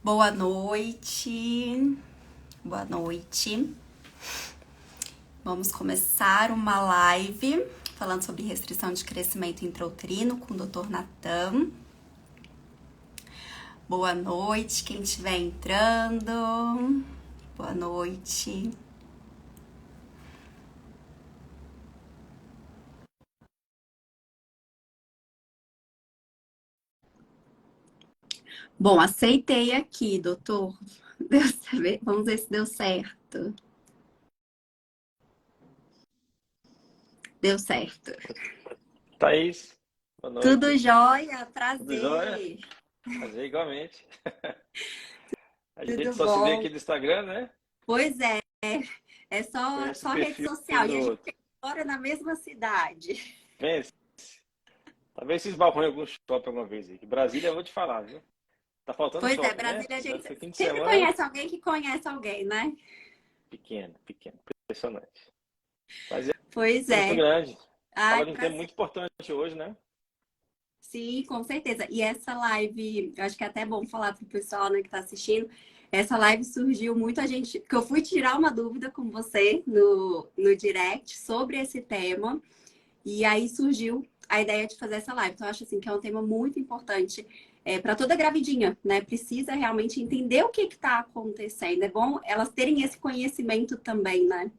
Boa noite. Boa noite. Vamos começar uma live falando sobre restrição de crescimento intrauterino com o Dr. Natan. Boa noite, quem estiver entrando. Boa noite. Bom, aceitei aqui, doutor. Vamos ver se deu certo. Deu certo. Thaís, boa Tudo noite. jóia? Tudo jóia? Prazer. Prazer igualmente. A gente Tudo só se vê aqui bom? no Instagram, né? Pois é. É Conhece o só rede perfil social. do E a gente outro. mora na mesma cidade. Pense, talvez se esbarrou em algum shopping alguma vez aí. Que Brasília, eu vou te falar, viu? Tá faltando Pois é, shopping, né? Brasília, a gente Esse fim de sempre semana, conhece alguém que conhece alguém, né? pequeno, pequeno, impressionante. Mas é Pois muito é. grande. Ai, Fala de um tema prazer. muito importante hoje, né? Sim, com certeza. E essa live, eu acho que é até bom falar pro pessoal, né, que tá assistindo. Essa live surgiu muito a gente, porque eu fui tirar uma dúvida com você no direct sobre esse tema. E aí surgiu a ideia de fazer essa live. Então, eu acho assim que é um tema muito importante para toda gravidinha, né? Precisa realmente entender o que está acontecendo. É bom elas terem esse conhecimento também, né?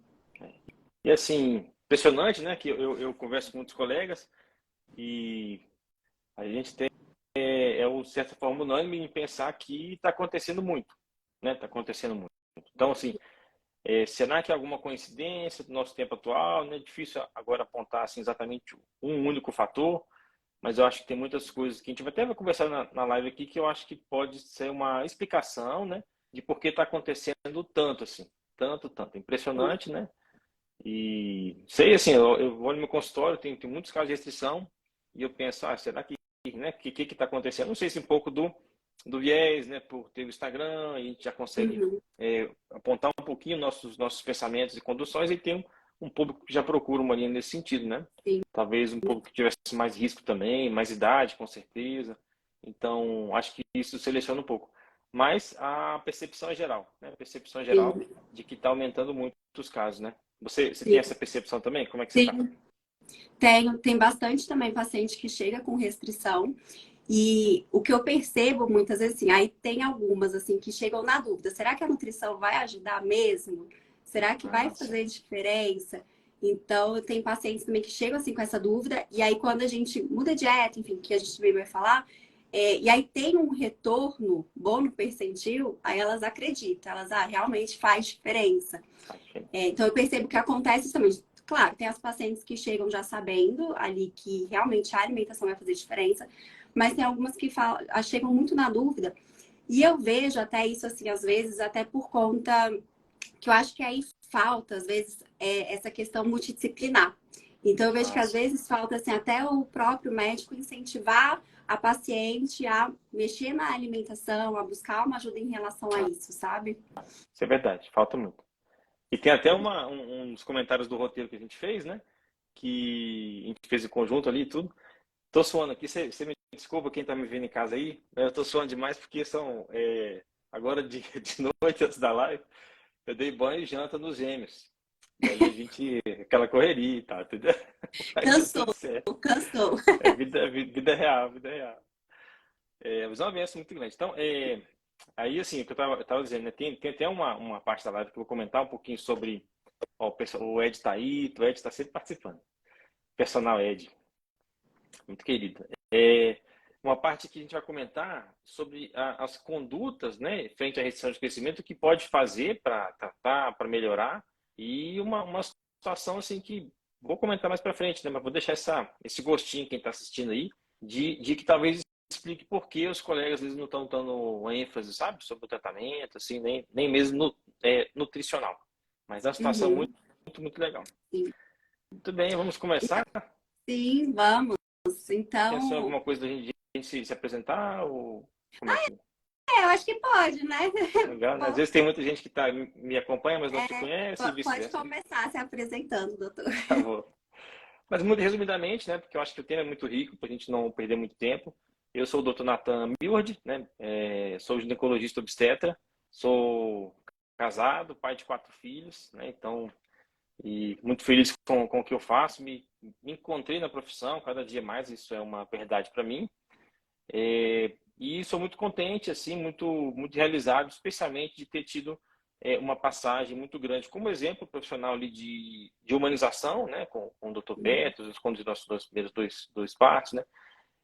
E assim, impressionante, né? Que eu converso com muitos colegas e a gente tem de certa forma, unânime em pensar que está acontecendo muito, né? Está acontecendo muito. Então, assim, será que é alguma coincidência do nosso tempo atual? Não é difícil agora apontar assim, exatamente um único fator, mas eu acho que tem muitas coisas que a gente até vai conversar na live aqui que eu acho que pode ser uma explicação, né, de por que está acontecendo tanto assim, tanto. Impressionante, né? E sei assim, eu vou no meu consultório, tem muitos casos de restrição e eu penso, será que, né, que está acontecendo? Não sei se um pouco do viés, né, por ter o Instagram, a gente já consegue Uhum, apontar um pouquinho nossos pensamentos e conduções e tem um público que já procura uma linha nesse sentido, né? sim. Talvez um público que tivesse mais risco também, mais idade, com certeza. Então, acho que isso seleciona um pouco. Mas a percepção é geral, né? A percepção é geral Sim, de que está aumentando muito os casos, né? Você tem sim. essa percepção também? Como é que você está? Sim, tem bastante também paciente que chega com restrição. E o que eu percebo muitas vezes, assim, aí tem algumas assim que chegam na dúvida: será que a nutrição vai ajudar mesmo? Será que vai Ah, sim. fazer diferença? Então, tem pacientes também que chegam assim com essa dúvida, e aí quando a gente muda a dieta, enfim, que a gente também vai falar, e aí tem um retorno bom no percentil, aí elas acreditam, elas, realmente faz diferença. Faz diferença. Então, eu percebo que acontece isso também. Claro, tem as pacientes que chegam já sabendo ali que realmente a alimentação vai fazer diferença, mas tem algumas que chegam muito na dúvida. E eu vejo até isso, assim, às vezes, até por conta que eu acho que aí falta, às vezes, essa questão multidisciplinar. Então, eu vejo que Ah, às sim. vezes falta, assim, até o próprio médico incentivar a paciente a mexer na alimentação, a buscar uma ajuda em relação a Ah, isso, sabe? isso é verdade, falta muito. E tem até uns comentários do roteiro que a gente fez, né? Que a gente fez em conjunto ali e tudo. Tô suando aqui, você me desculpa quem tá me vendo em casa aí, né? Eu tô suando demais porque são agora de noite antes da live, eu dei banho e janta nos gêmeos. E aí a gente, aquela correria e tal, entendeu? Mas deu tudo Cansou, certo. cansou. É vida real, vida real. Mas é uma avença muito grande. Então, aí assim, o que eu tava dizendo, né? Tem até uma parte da live que eu vou comentar um pouquinho sobre, ó, o Ed tá aí, o Ed tá sempre participando. Personal Ed, muito querido. Uma parte que a gente vai comentar sobre as condutas, né, frente à restrição de crescimento, que pode fazer para tratar, para melhorar, e uma situação assim que vou comentar mais para frente, né, mas vou deixar esse gostinho quem está assistindo aí, de que talvez explique por que os colegas às vezes não estão dando ênfase, sabe, sobre o tratamento, assim, nem mesmo nutricional. Mas é uma situação Uhum, muito legal. sim. Muito bem, vamos começar. Sim, vamos. Pensou em Então, alguma coisa da gente se apresentar ou como é que... eu acho que pode, né? Legal, né? Às Bom, vezes tem muita gente que me acompanha, mas não te conhece e pode vice-versa. começar se apresentando, doutor. Tá bom. Mas muito resumidamente, né? Porque eu acho que o tema é muito rico, para a gente não perder muito tempo. Eu sou o Dr. Nathan Milward, né? Sou ginecologista obstetra, sou casado, pai de 4 filhos, né? Então, e muito feliz com o que eu faço. Me encontrei na profissão, cada dia mais, isso é uma verdade para mim. E sou muito contente, assim, muito realizado, especialmente de ter tido uma passagem muito grande como exemplo profissional ali de humanização, né? Com o Dr. Petros, com os nossos primeiros dois partos, né?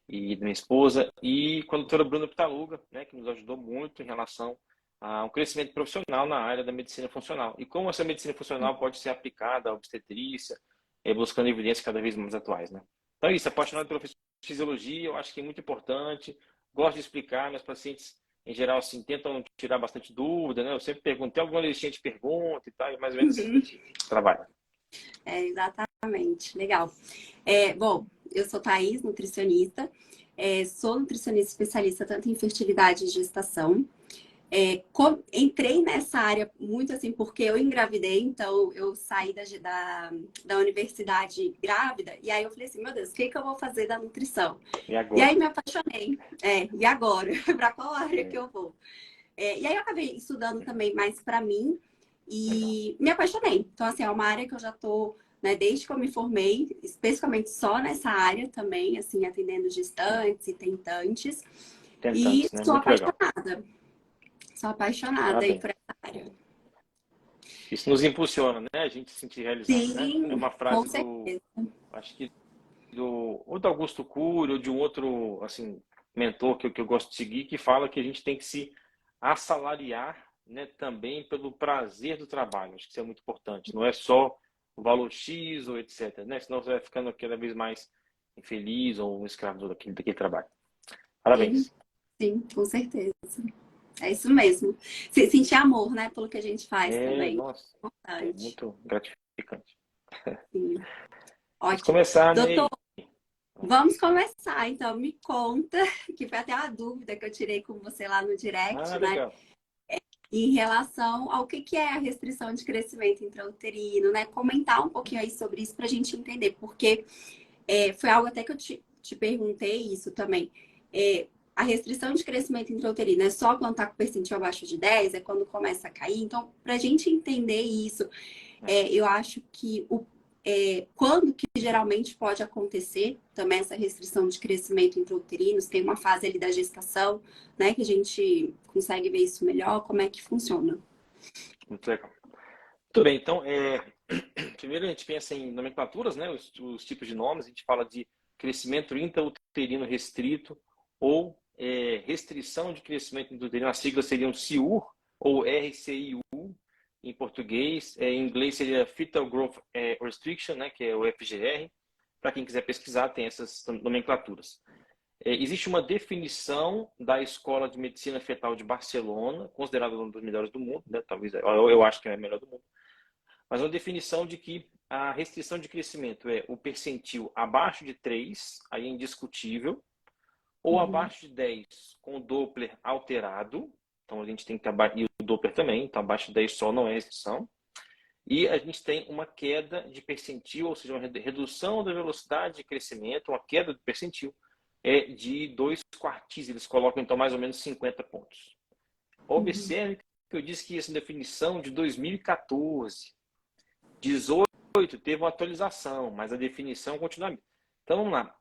E da minha esposa, e com a doutora Bruna Pitaluga, né, que nos ajudou muito em relação ao crescimento profissional na área da medicina funcional. E como essa medicina funcional pode ser aplicada à obstetrícia, buscando evidências cada vez mais atuais, né? Então é isso, apaixonado pela fisiologia, eu acho que é muito importante, gosto de explicar, meus pacientes, em geral, assim, tentam tirar bastante dúvida, né? Eu sempre pergunto, tem alguma listinha de pergunta e tal, e mais ou menos assim a gente trabalha. Exatamente, legal. Bom, eu sou Thaís, nutricionista, sou nutricionista especialista tanto em fertilidade e gestação. Entrei nessa área muito assim porque eu engravidei, então eu saí da universidade grávida, e aí eu falei assim, meu Deus, o que que eu vou fazer da nutrição? E E agora? aí me apaixonei. E agora? Para qual área que É, eu vou? E aí eu acabei estudando também mais para mim legal. e me apaixonei. Então, assim, é uma área que eu já tô, né, desde que eu me formei, especificamente só nessa área também, assim, atendendo gestantes e tentantes. E Tentantes, né? sou Muito legal. apaixonada. Sou apaixonada aí Parabéns. por essa área. Isso nos impulsiona, né? A gente se sentir realizado, né? É Sim, uma com frase certeza. acho que ou do Augusto Cury, ou de um outro, assim, mentor que eu gosto de seguir, que fala que a gente tem que se assalariar, né, também pelo prazer do trabalho. Acho que isso é muito importante. Não é só o valor X ou etc, né? Senão você vai ficando cada vez mais infeliz ou um escravo daquele trabalho. Sim, Parabéns. sim, com certeza. É isso mesmo. Sentir amor, né, pelo que a gente faz também. Nossa, é Importante. muito gratificante. Sim. Vamos Ótimo. começar, né? Doutor, vamos começar, então. Me conta, que foi até uma dúvida que eu tirei com você lá no direct, né? Legal. Em relação ao que é a restrição de crescimento intrauterino, né? Comentar um pouquinho aí sobre isso para a gente entender, porque foi algo até que eu te perguntei isso também. A restrição de crescimento intrauterino é só quando está com percentil abaixo de 10, é quando começa a cair. Então, para a gente entender isso, eu acho que quando que geralmente pode acontecer também essa restrição de crescimento intrauterino, tem uma fase ali da gestação, né, que a gente consegue ver isso melhor, como é que funciona. Muito legal. Tudo bem, então, primeiro a gente pensa em nomenclaturas, né? Os tipos de nomes, a gente fala de crescimento intrauterino restrito ou restrição de crescimento intrauterino, as siglas seriam CIUR ou RCIU em português, em inglês seria Fetal Growth Restriction, né? Que é o FGR. Para quem quiser pesquisar, tem essas nomenclaturas. Existe uma definição da Escola de Medicina Fetal de Barcelona, considerada uma das melhores do mundo, né? Talvez eu acho que é a melhor do mundo, mas uma definição de que a restrição de crescimento é o percentil abaixo de 3, aí é indiscutível, ou abaixo de 10 com o Doppler alterado, então a gente tem que e o Doppler também, então abaixo de 10 só não é restrição, e a gente tem uma queda de percentil, ou seja, uma redução da velocidade de crescimento, uma queda de percentil de 2 quartis, eles colocam então mais ou menos 50 pontos. Observe que eu disse que essa definição de 2014, 18 teve uma atualização, mas a definição continua. Então vamos lá.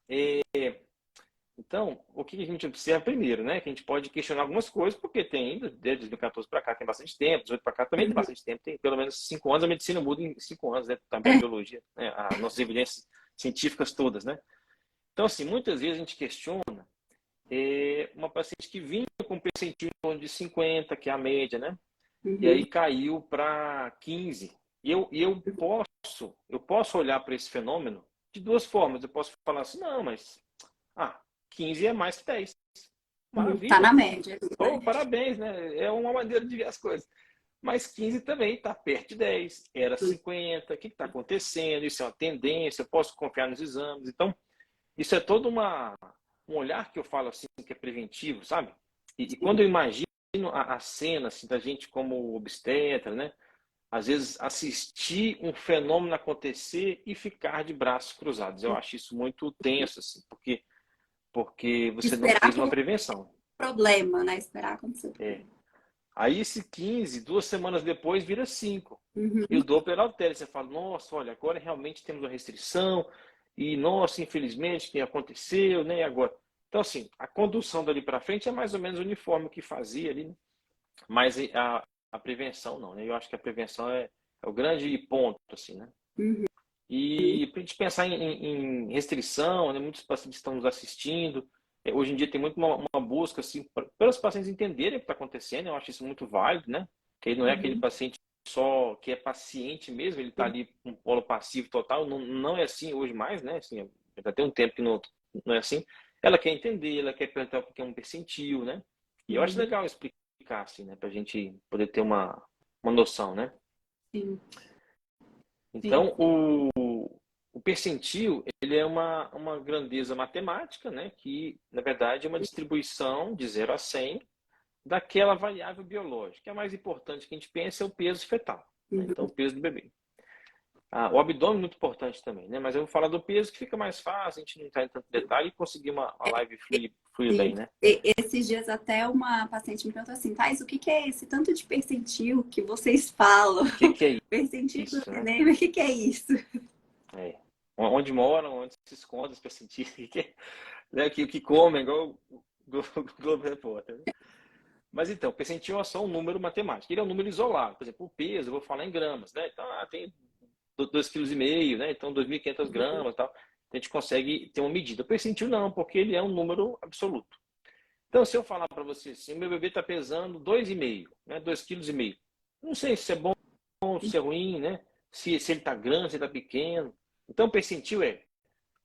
Então, o que a gente observa primeiro, né? Que a gente pode questionar algumas coisas, porque tem ainda, desde 2014 para cá, tem bastante tempo, 18 para cá também tem bastante tempo, tem pelo menos 5 anos, a medicina muda em 5 anos, né? Também a biologia, né? As nossas evidências científicas todas, né? Então, assim, muitas vezes a gente questiona uma paciente que vinha com percentil em torno de 50, que é a média, né? E aí caiu para 15. E eu posso olhar para esse fenômeno de duas formas. Eu posso falar assim, não, mas 15 é mais que 10. Tá Maravilha. na média. Oh, parabéns, né? É uma maneira de ver as coisas. Mas 15 também está perto de 10. Era 50. O que está acontecendo? Isso é uma tendência. Eu posso confiar nos exames. Então, isso é todo um olhar que eu falo assim, que é preventivo, sabe? E quando eu imagino a cena assim, da gente como obstetra, né? Às vezes assistir um fenômeno acontecer e ficar de braços cruzados. Eu acho isso muito tenso, assim, porque porque você não Esperar fez uma pelo prevenção. problema, né? Esperar acontecer. Aí esse 15, 2 semanas depois, vira 5. E Uhum. o Doppler altera. Você fala, nossa, olha, agora realmente temos uma restrição. E, nossa, infelizmente, o que aconteceu, né? E agora? Então, assim, a condução dali para frente é mais ou menos uniforme o que fazia ali, né? Mas a prevenção não, né? Eu acho que a prevenção é o grande ponto, assim, né? Uhum. E para a gente pensar em restrição, né? Muitos pacientes estão nos assistindo. Hoje em dia tem muito uma busca, assim, para os pacientes entenderem o que está acontecendo. Eu acho isso muito válido, né? Que ele não é aquele Uhum. paciente só que é paciente mesmo, ele está ali com um polo passivo total. Não, não é assim hoje mais, né? Assim, já tem um tempo que não é assim. Ela quer entender, ela quer perguntar o que é um percentil, né? E eu acho Uhum. legal explicar, assim, né? Para a gente poder ter uma noção, né? Sim, sim. Então, o percentil, ele é uma grandeza matemática, né? Que, na verdade, é uma distribuição de 0 a 100 daquela variável biológica. A mais importante que a gente pensa é o peso fetal, né? Então, Uhum. o peso do bebê. O abdômen é muito importante também, né? Mas eu vou falar do peso que fica mais fácil, a gente não entrar em tanto detalhe e conseguir uma live fluir Sim. bem, né? Esses dias até uma paciente me perguntou assim, Thais, o que que é esse tanto de percentil que vocês falam? O que que é Percentil do isso, né? neném, o que que é isso? É. Onde moram, onde se escondem os percentis, né? O que comem, igual o Globo Repórter, né? Mas então, o percentil é só um número matemático. Ele é um número isolado. Por exemplo, o peso, eu vou falar em gramas, né? Então, tem 2,5 kg, né? Então, 2.500 gramas e tal. A gente consegue ter uma medida. O percentil não, porque ele é um número absoluto. Então, se eu falar para você assim, meu bebê está pesando 2,5, né? 2,5 kg. Não sei se é bom, se é ruim, né? Se ele está grande, se ele está pequeno. Então, o percentil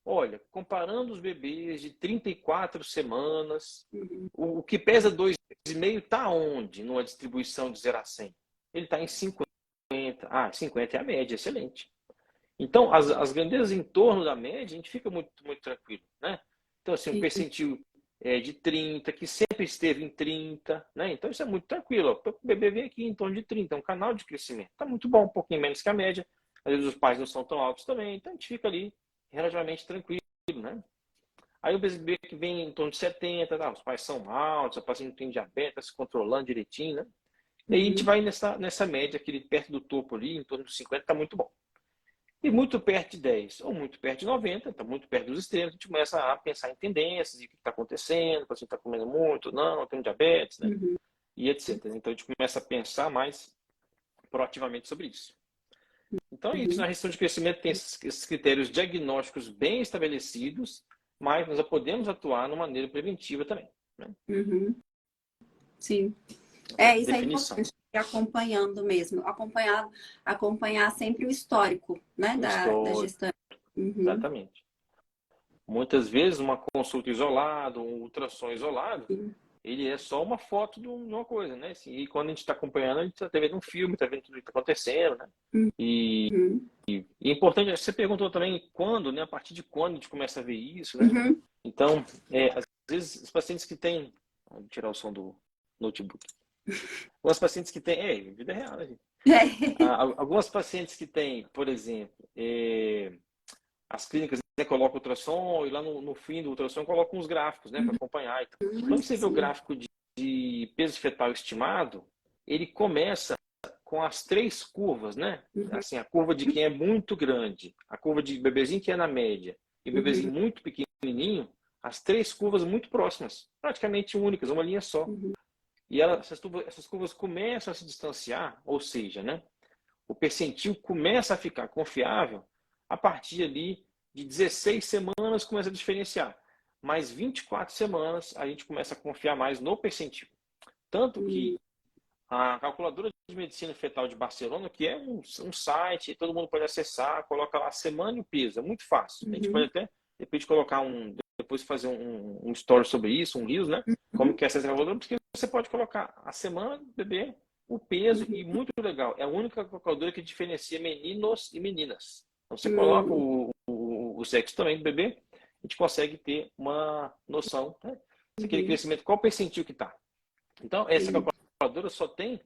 olha, comparando os bebês de 34 semanas, Uhum. o que pesa 2,5 está onde? Numa distribuição de 0 a 100? Ele está em 50. 50 é a média, excelente. Então, as grandezas em torno da média, a gente fica muito, muito tranquilo, né? Então, assim, um Sim. percentil de 30, que sempre esteve em 30, né? Então, isso é muito tranquilo. Ó. O bebê vem aqui em torno de 30, é um canal de crescimento. Está muito bom, um pouquinho menos que a média. Às vezes os pais não são tão altos também, então a gente fica ali relativamente tranquilo, né? Aí o bebê que vem em torno de 70, tá? Os pais são altos, o paciente tem diabetes, tá se controlando direitinho, né? E aí a gente Uhum. vai nessa média, aquele perto do topo ali, em torno de 50, está muito bom. E muito perto de 10 ou muito perto de 90, está muito perto dos extremos, a gente começa a pensar em tendências, e o que está acontecendo, o paciente está comendo muito, não, tem diabetes, né? Uhum. E etc. Então a gente começa a pensar mais proativamente sobre isso. Então, isso Uhum. na restrição de crescimento tem esses critérios diagnósticos bem estabelecidos, mas nós já podemos atuar de maneira preventiva também, né? Uhum. Sim. Essa Isso é definição. importante, ir acompanhando mesmo. Acompanhar sempre o histórico, né, O da histórico, gestante. Uhum. exatamente. Muitas vezes, uma consulta isolada, um ultrassom isolado, Sim. ele é só uma foto de uma coisa, né? Assim, e quando a gente está acompanhando, a gente está vendo um filme, está vendo tudo que está acontecendo, né? E, Uhum. e é importante, você perguntou também quando, né? A partir de quando a gente começa a ver isso, né? Uhum. Então, às vezes, os pacientes que têm... Vou tirar o som do notebook. Alguns pacientes que têm... vida real, né, gente? Algumas pacientes que têm, por exemplo, as clínicas, né, colocam ultrassom e lá no fim do ultrassom colocam uns gráficos, né, para acompanhar. Então, quando você vê o Sim. gráfico de peso fetal estimado, ele começa com as 3 curvas, né? Uhum. Assim, a curva de quem é muito grande, a curva de bebezinho que é na média e bebezinho Uhum. muito pequenininho, as 3 curvas muito próximas, praticamente únicas, uma linha só. Uhum. E essas curvas começam a se distanciar, ou seja, né? O percentil começa a ficar confiável a partir ali de 16 semanas começa a diferenciar. Mais 24 semanas a gente começa a confiar mais no percentil. Tanto Uhum. que a calculadora de medicina fetal de Barcelona, que é um site, todo mundo pode acessar, coloca lá a semana e o peso, é muito fácil. A gente pode Uhum. até depois colocar depois fazer um story sobre isso, um reels, né? Como que é essa calculadora, porque você pode colocar a semana do bebê, o peso, e Uhum. muito legal, é a única calculadora que diferencia meninos e meninas. Então você coloca Uhum. o sexo também do bebê, a gente consegue ter uma noção, né? Se aquele Uhum. crescimento, qual percentil que está. Então, essa Sim. calculadora só tem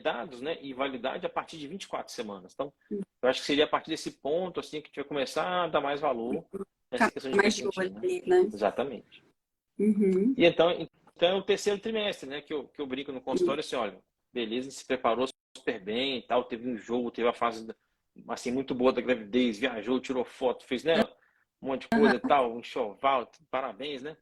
dados, né, e validade a partir de 24 semanas. Então, eu acho que seria a partir desse ponto assim que a gente vai começar a dar mais valor Ficar nessa questão de mais de olho percentil, né? ali, né? Exatamente. Uhum. E então é o terceiro trimestre, né? Que eu brinco no consultório assim, olha, beleza, se preparou super bem e tal, teve um jogo, teve a fase assim, muito boa da gravidez, viajou, tirou foto, fez, né? Um monte de coisa e Aham. tal, um enxoval, parabéns, né?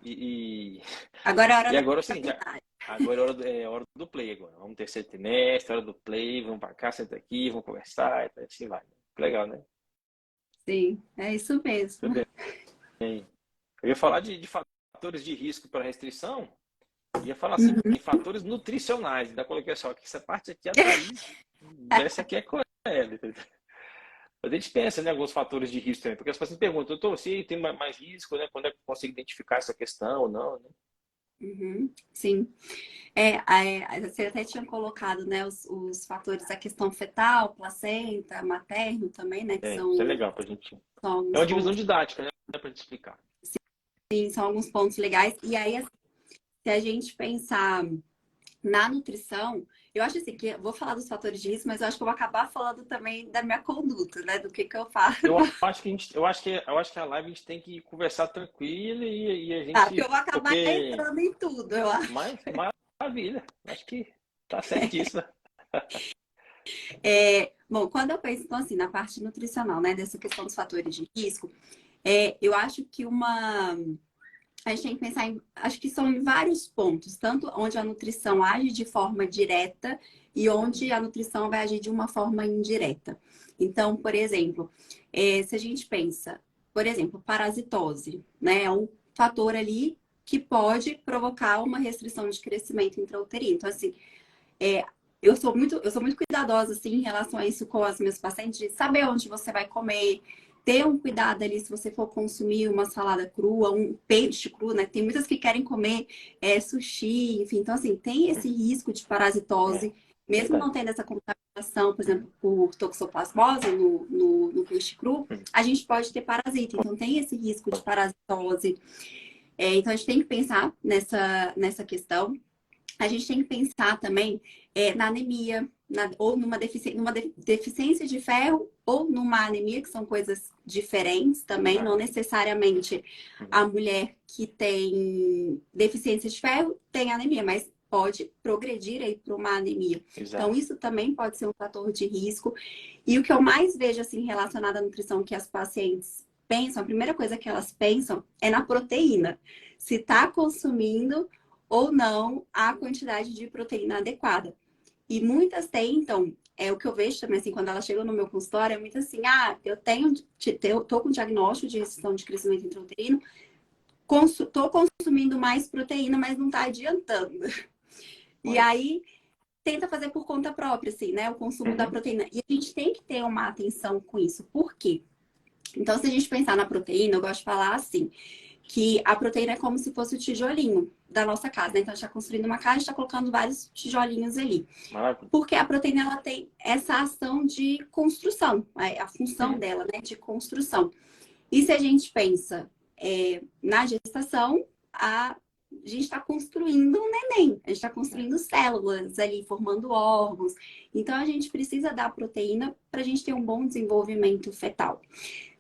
E, Agora é a hora e da agora é o seguinte, verdade. agora é hora do play agora. Vamos no terceiro trimestre, hora do play, vamos pra cá, senta aqui, vamos conversar, e assim vai. Legal, né? Sim, é isso Tudo mesmo. bem. Eu ia falar de fatores de risco para restrição, ia falar assim, Uhum. fatores nutricionais. Ainda coloquei só que essa parte aqui a Thaís, essa aqui é com ela. Entendeu? A gente pensa em alguns fatores de risco também, porque as pessoas perguntam, doutor, se tem mais risco, né? Quando é que eu consigo identificar essa questão ou não, né? Uhum. Sim. Você até tinha colocado, né, os fatores da questão fetal, placenta, materno também, né, que Isso é são, legal pra gente. são É alguns uma divisão pontos, didática, né? Pra gente explicar. sim, são alguns pontos legais. E aí, assim, se a gente pensar na nutrição, eu acho assim que eu vou falar dos fatores de risco, mas eu acho que eu vou acabar falando também da minha conduta, né, do que eu faço. Eu acho que eu acho que a live a gente tem que conversar tranquilo e a Tá, porque eu gente, vou acabar porque entrando em tudo, eu acho. mais maravilha. Acho que tá certíssimo. Bom, quando eu penso, então, assim, na parte nutricional, né, dessa questão dos fatores de risco, eu acho que a gente tem que pensar em, acho que são em vários pontos, tanto onde a nutrição age de forma direta e onde a nutrição vai agir de uma forma indireta. Então, por exemplo, se a gente pensa, por exemplo, parasitose, né, é um fator ali que pode provocar uma restrição de crescimento intrauterino. Então, assim, é, eu sou muito cuidadosa assim em relação a isso com os meus pacientes, de saber onde você vai comer, ter um cuidado ali se você for consumir uma salada crua, um peixe cru, né? Tem muitas que querem comer sushi, enfim. Então, assim, tem esse risco de É, parasitose, mesmo verdade. não tendo essa contaminação, por exemplo, por toxoplasmose no peixe cru, a gente pode ter parasita. Então, tem esse risco de parasitose. Então, a gente tem que pensar nessa questão. A gente tem que pensar também na anemia, ou numa deficiência de ferro, ou numa anemia, que são coisas diferentes também. Não Exato. necessariamente a mulher que tem deficiência de ferro tem anemia, mas pode progredir aí para uma anemia. Então, Exato. isso também pode ser um fator de risco. E o que eu mais vejo, assim, relacionado à nutrição que as pacientes pensam, a primeira coisa que elas pensam é na proteína. Se está consumindo ou não a quantidade de proteína adequada. E muitas tentam, o que eu vejo também, assim, quando elas chegam no meu consultório, é muito assim, eu tô com diagnóstico de restrição de crescimento intrauterino, tô consumindo mais proteína, mas não tá adiantando. E Olha. aí, tenta fazer por conta própria, assim, né, o consumo da Uhum. proteína. E a gente tem que ter uma atenção com isso. Por quê? Então, se a gente pensar na proteína, eu gosto de falar assim, que a proteína é como se fosse o tijolinho da nossa casa, né? Então, a gente está construindo uma casa e está colocando vários tijolinhos ali. Maravilha. Porque a proteína, ela tem essa ação de construção, a função Uhum. dela, né? De construção. E se a gente pensa na gestação, a gente está construindo um neném, a gente está É, construindo células ali, formando órgãos. Então, a gente precisa da proteína para a gente ter um bom desenvolvimento fetal.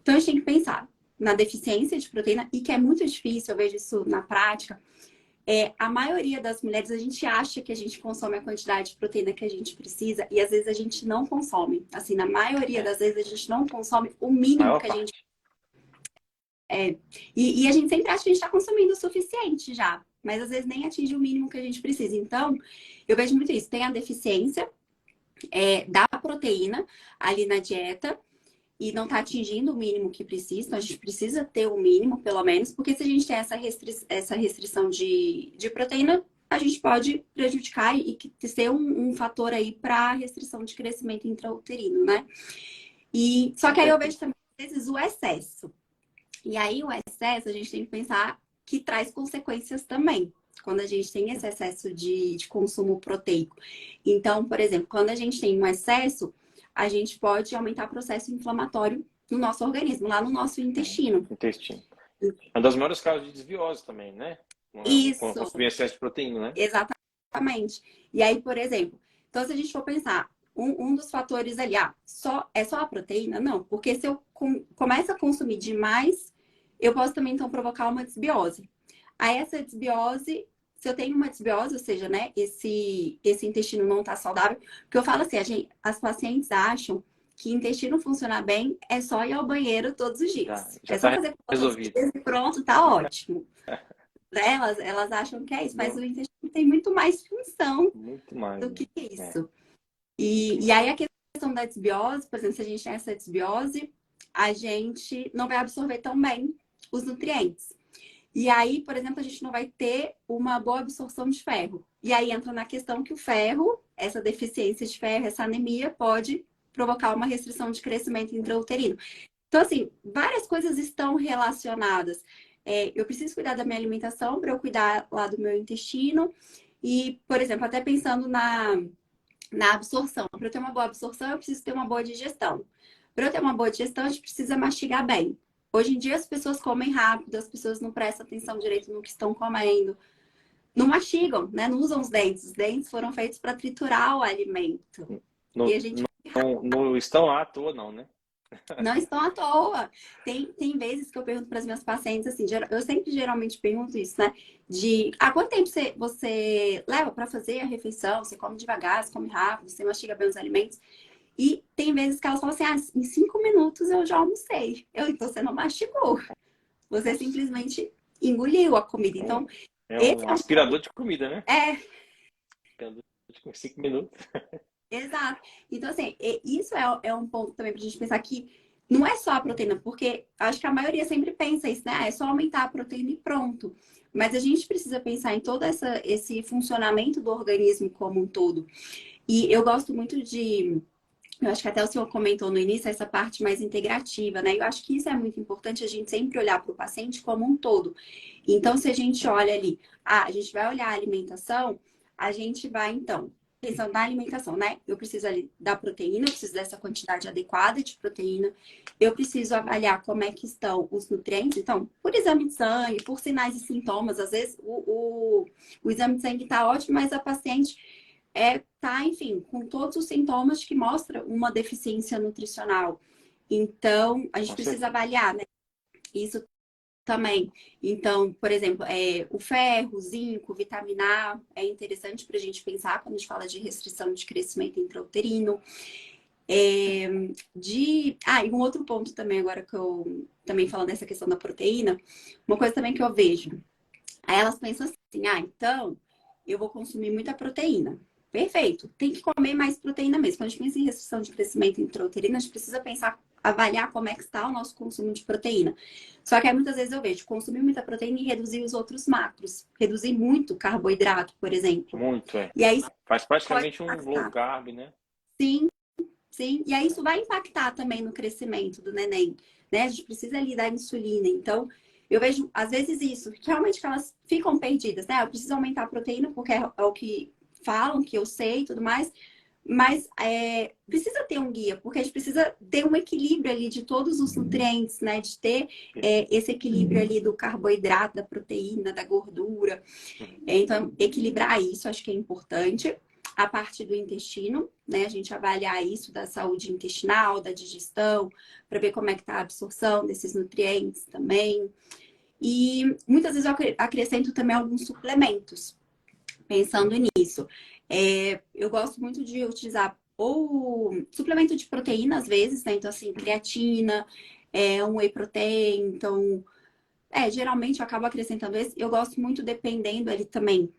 Então, a gente tem que pensar na deficiência de proteína, e que é muito difícil, eu vejo isso na prática. A maioria das mulheres, a gente acha que a gente consome a quantidade de proteína que a gente precisa, e às vezes a gente não consome. Assim, na maioria é. das vezes, a gente não consome o mínimo Maior que a gente. parte. E a gente sempre acha que a gente está consumindo o suficiente já, mas às vezes nem atinge o mínimo que a gente precisa. Então, eu vejo muito isso. Tem a deficiência da proteína ali na dieta, e não está atingindo o mínimo que precisa, então a gente precisa ter o mínimo, pelo menos, porque se a gente tem essa restrição de proteína, a gente pode prejudicar e ser um fator aí para restrição de crescimento intrauterino, né? E só Com que aí eu vejo certeza. também, às vezes, o excesso. E aí o excesso a gente tem que pensar que traz consequências também. Quando a gente tem esse excesso de consumo proteico. Então, por exemplo, quando a gente tem um excesso, a gente pode aumentar o processo inflamatório no nosso organismo, lá no nosso Uhum. intestino. Intestino. É um das maiores causas de desbiose também, né? Com Isso, consumir excesso de proteína, né? exatamente. E aí, por exemplo, então se a gente for pensar, um dos fatores ali, é só a proteína? Não, porque se eu começo a consumir demais, eu posso também então provocar uma desbiose. Aí essa desbiose, se eu tenho uma desbiose, ou seja, né, esse intestino não está saudável, porque eu falo assim, as pacientes acham que intestino funcionar bem é só ir ao banheiro todos os dias. Já É só está fazer todos os resolvido. dias e pronto, tá ótimo. Né? Elas acham que é isso, mas o Não, intestino tem muito mais função muito mais, do né? que É, isso. muito E aí mais. a questão da desbiose, por exemplo, se a gente tem essa desbiose, a gente não vai absorver tão bem os nutrientes. E aí, por exemplo, a gente não vai ter uma boa absorção de ferro. E aí entra na questão que o ferro, essa deficiência de ferro, essa anemia, pode provocar uma restrição de crescimento intrauterino. Então, assim, várias coisas estão relacionadas. Eu preciso cuidar da minha alimentação para eu cuidar lá do meu intestino. E, por exemplo, até pensando na absorção. Para eu ter uma boa absorção, eu preciso ter uma boa digestão. Para eu ter uma boa digestão, a gente precisa mastigar bem. Hoje em dia as pessoas comem rápido, as pessoas não prestam atenção direito no que estão comendo, não mastigam, né? Não usam os dentes. Os dentes foram feitos para triturar o alimento. E Não, a gente não estão lá à toa, não, né? não estão à toa. Tem vezes que eu pergunto para as minhas pacientes assim, eu sempre geralmente pergunto isso, né? De quanto tempo você leva para fazer a refeição? Você come devagar, você come rápido, você mastiga bem os alimentos? E tem vezes que elas falam assim, em 5 minutos eu já almocei. Então você não mastigou. Você Nossa, simplesmente engoliu a comida. Então, é esse um é um ponto. aspirador de comida, né? É, Aspirador de 5 minutos. exato. Então, assim, isso é um ponto também pra gente pensar que não é só a proteína, porque acho que a maioria sempre pensa isso, né? É só aumentar a proteína e pronto. Mas a gente precisa pensar em todo esse funcionamento do organismo como um todo. E eu gosto muito eu acho que até o senhor comentou no início essa parte mais integrativa, né? Eu acho que isso é muito importante a gente sempre olhar para o paciente como um todo. Então, se a gente olha ali, a gente vai olhar a alimentação, a gente vai, então, pensando na alimentação, né? Eu preciso ali da proteína, eu preciso dessa quantidade adequada de proteína, eu preciso avaliar como é que estão os nutrientes, então, por exame de sangue, por sinais e sintomas, às vezes o exame de sangue está ótimo, mas a paciente tá, enfim, com todos os sintomas que mostram uma deficiência nutricional. Então, a gente Com precisa certeza. avaliar, né? Isso também. Então, por exemplo, o ferro, o zinco, vitamina A é interessante para a gente pensar quando a gente fala de restrição de crescimento intrauterino. E um outro ponto também, agora que eu também falando dessa questão da proteína, uma coisa também que eu vejo. Aí elas pensam assim, então eu vou consumir muita proteína. Perfeito, tem que comer mais proteína mesmo. Quando a gente pensa em restrição de crescimento intrauterino, a gente precisa pensar, avaliar como é que está o nosso consumo de proteína. Só que aí muitas vezes eu vejo consumir muita proteína e reduzir os outros macros. Reduzir muito carboidrato, por exemplo. Muito, é. E aí isso Faz pode praticamente um low impactar. carb, né? Sim, sim. E aí isso vai impactar também no crescimento do neném, né? A gente precisa ali da insulina. Então, eu vejo, às vezes, isso, que realmente que elas ficam perdidas, né? Eu preciso aumentar a proteína porque é o que falam, que eu sei e tudo mais. Mas precisa ter um guia, porque a gente precisa ter um equilíbrio ali de todos os nutrientes, né? De ter esse equilíbrio ali do carboidrato, da proteína, da gordura. Então, equilibrar isso, acho que é importante. A parte do intestino, né? A gente avaliar isso da saúde intestinal, da digestão, para ver como é que está a absorção desses nutrientes também. E muitas vezes eu acrescento também alguns suplementos, pensando nisso. Eu gosto muito de utilizar ou suplemento de proteína, às vezes, né? Então, assim, creatina, um whey protein, então geralmente eu acabo acrescentando esse. Eu gosto muito, dependendo ali também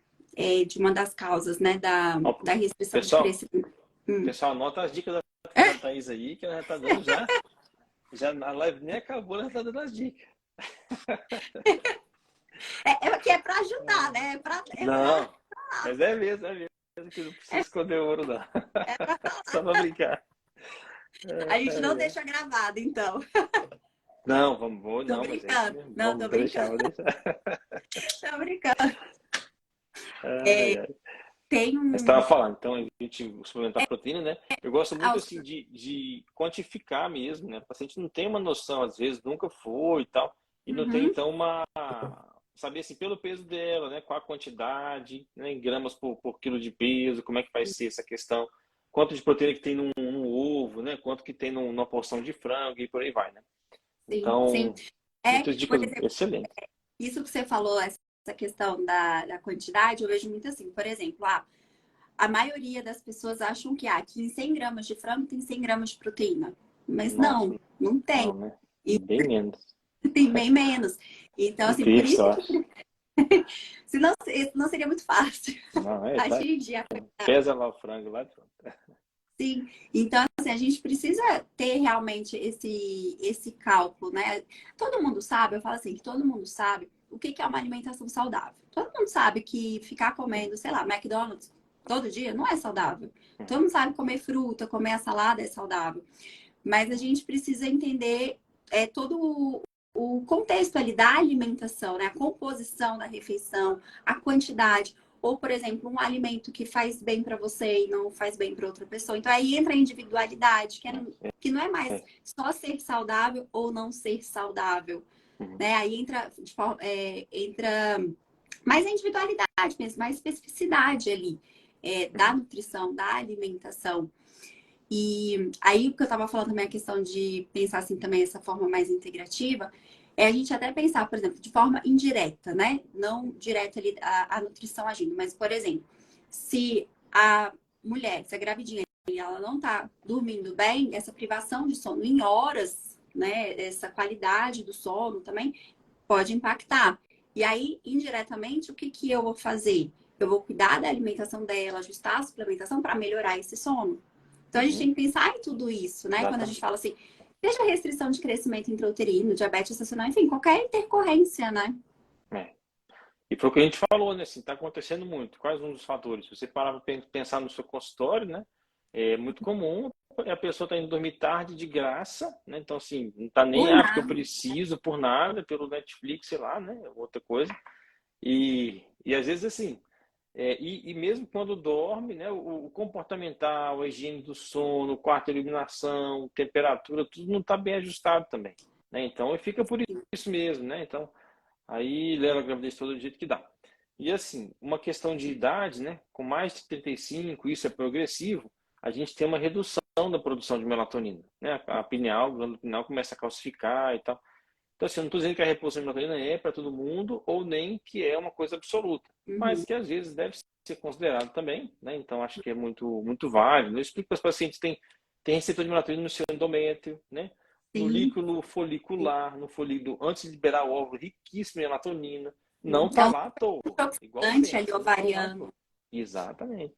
de uma das causas, né, Ó, da restrição de pessoal, crescimento. Hum. pessoal, anota as dicas da Thaís aí, que ela já tá dando já. Já a live nem acabou, ela já tá dando as dicas. Que é para ajudar, né? Não, mas é mesmo, que não precisa esconder o ouro, não. É pra... Só pra brincar. A gente não Ai, ai. deixa gravado, então. Não, Tô não, mas é isso brincando. mesmo. Não, Vamos, tô vou deixar, brincando. vou deixar. Tô brincando. Ai, ai. Tem Mas estava um. falando, então a gente suplementar proteína, né? Eu gosto muito Ah, assim de quantificar mesmo, né? O paciente não tem uma noção, às vezes nunca foi e tal, e não tem uhum. então saber assim pelo peso dela, né? Qual a quantidade, né? Em gramas por quilo de peso, como é que vai ser essa questão, quanto de proteína que tem num ovo, né? Quanto que tem numa porção de frango e por aí vai, né? Sim, sim. Então, muitas Por dicas exemplo, excelentes. isso que você falou, questão da quantidade, eu vejo muito assim, por exemplo, a maioria das pessoas acham que em 100 gramas de frango tem 100 gramas de proteína. Mas Nossa, não tem. não, né? E Bem menos. tem bem menos. Então, assim, por Incrível, isso, eu acho. senão não seria muito fácil Não, tá. agir. Pesa lá o frango lá. Sim, então assim, a gente precisa ter realmente esse cálculo, né? Todo mundo sabe, eu falo assim, que todo mundo sabe o que é uma alimentação saudável. Todo mundo sabe que ficar comendo, sei lá, McDonald's todo dia não é saudável. Todo mundo sabe que comer fruta, comer a salada é saudável. Mas a gente precisa entender todo o contexto ali da alimentação, né? A composição da refeição, a quantidade. Ou, por exemplo, um alimento que faz bem para você e não faz bem para outra pessoa. Então, aí entra a individualidade, que não é mais só ser saudável ou não ser saudável. Né? Aí entra mais a individualidade mesmo, mais especificidade ali da nutrição, da alimentação. E aí, o que eu estava falando também, a questão de pensar assim também essa forma mais integrativa, a gente até pensar, por exemplo, de forma indireta, né? Não direta ali a nutrição agindo, mas, por exemplo, se a mulher, se a gravidinha, ela não está dormindo bem, essa privação de sono em horas, né? Essa qualidade do sono também pode impactar. E aí, indiretamente, o que eu vou fazer? Eu vou cuidar da alimentação dela, ajustar a suplementação para melhorar esse sono. Então, a gente tem que pensar em tudo isso, né? Quando a gente fala assim, seja restrição de crescimento intrauterino, diabetes gestacional, enfim, qualquer intercorrência, né? E foi o que a gente falou, né? Assim, tá acontecendo muito. Quais um dos fatores? Se você parar para pensar no seu consultório, né? É muito comum a pessoa tá indo dormir tarde de graça, né? Então, assim, não tá nem, porque eu preciso por nada, pelo Netflix, sei lá, né? Outra coisa. E às vezes, assim, e mesmo quando dorme, né? O comportamental, a higiene do sono, o quarto de iluminação, temperatura, tudo não tá bem ajustado também, né? Então, fica por isso mesmo, né? Então, aí leva a gravidez todo do jeito que dá. E assim, uma questão de idade, né? Com mais de 35, isso é progressivo, a gente tem uma redução da produção de melatonina, né? A glândula pineal começa a calcificar e tal. Então, assim, eu não estou dizendo que a reposição de melatonina é para todo mundo ou nem que é uma coisa absoluta, mas que às vezes deve ser considerado também, né? Então, acho que é muito válido. Eu explico para os pacientes, tem receptor de melatonina no seu endométrio, né? No líquido folicular, no folículo, antes de liberar o óvulo, riquíssimo em melatonina. Não está lá à toa. Igual sempre. Ali, ovariano. Exatamente.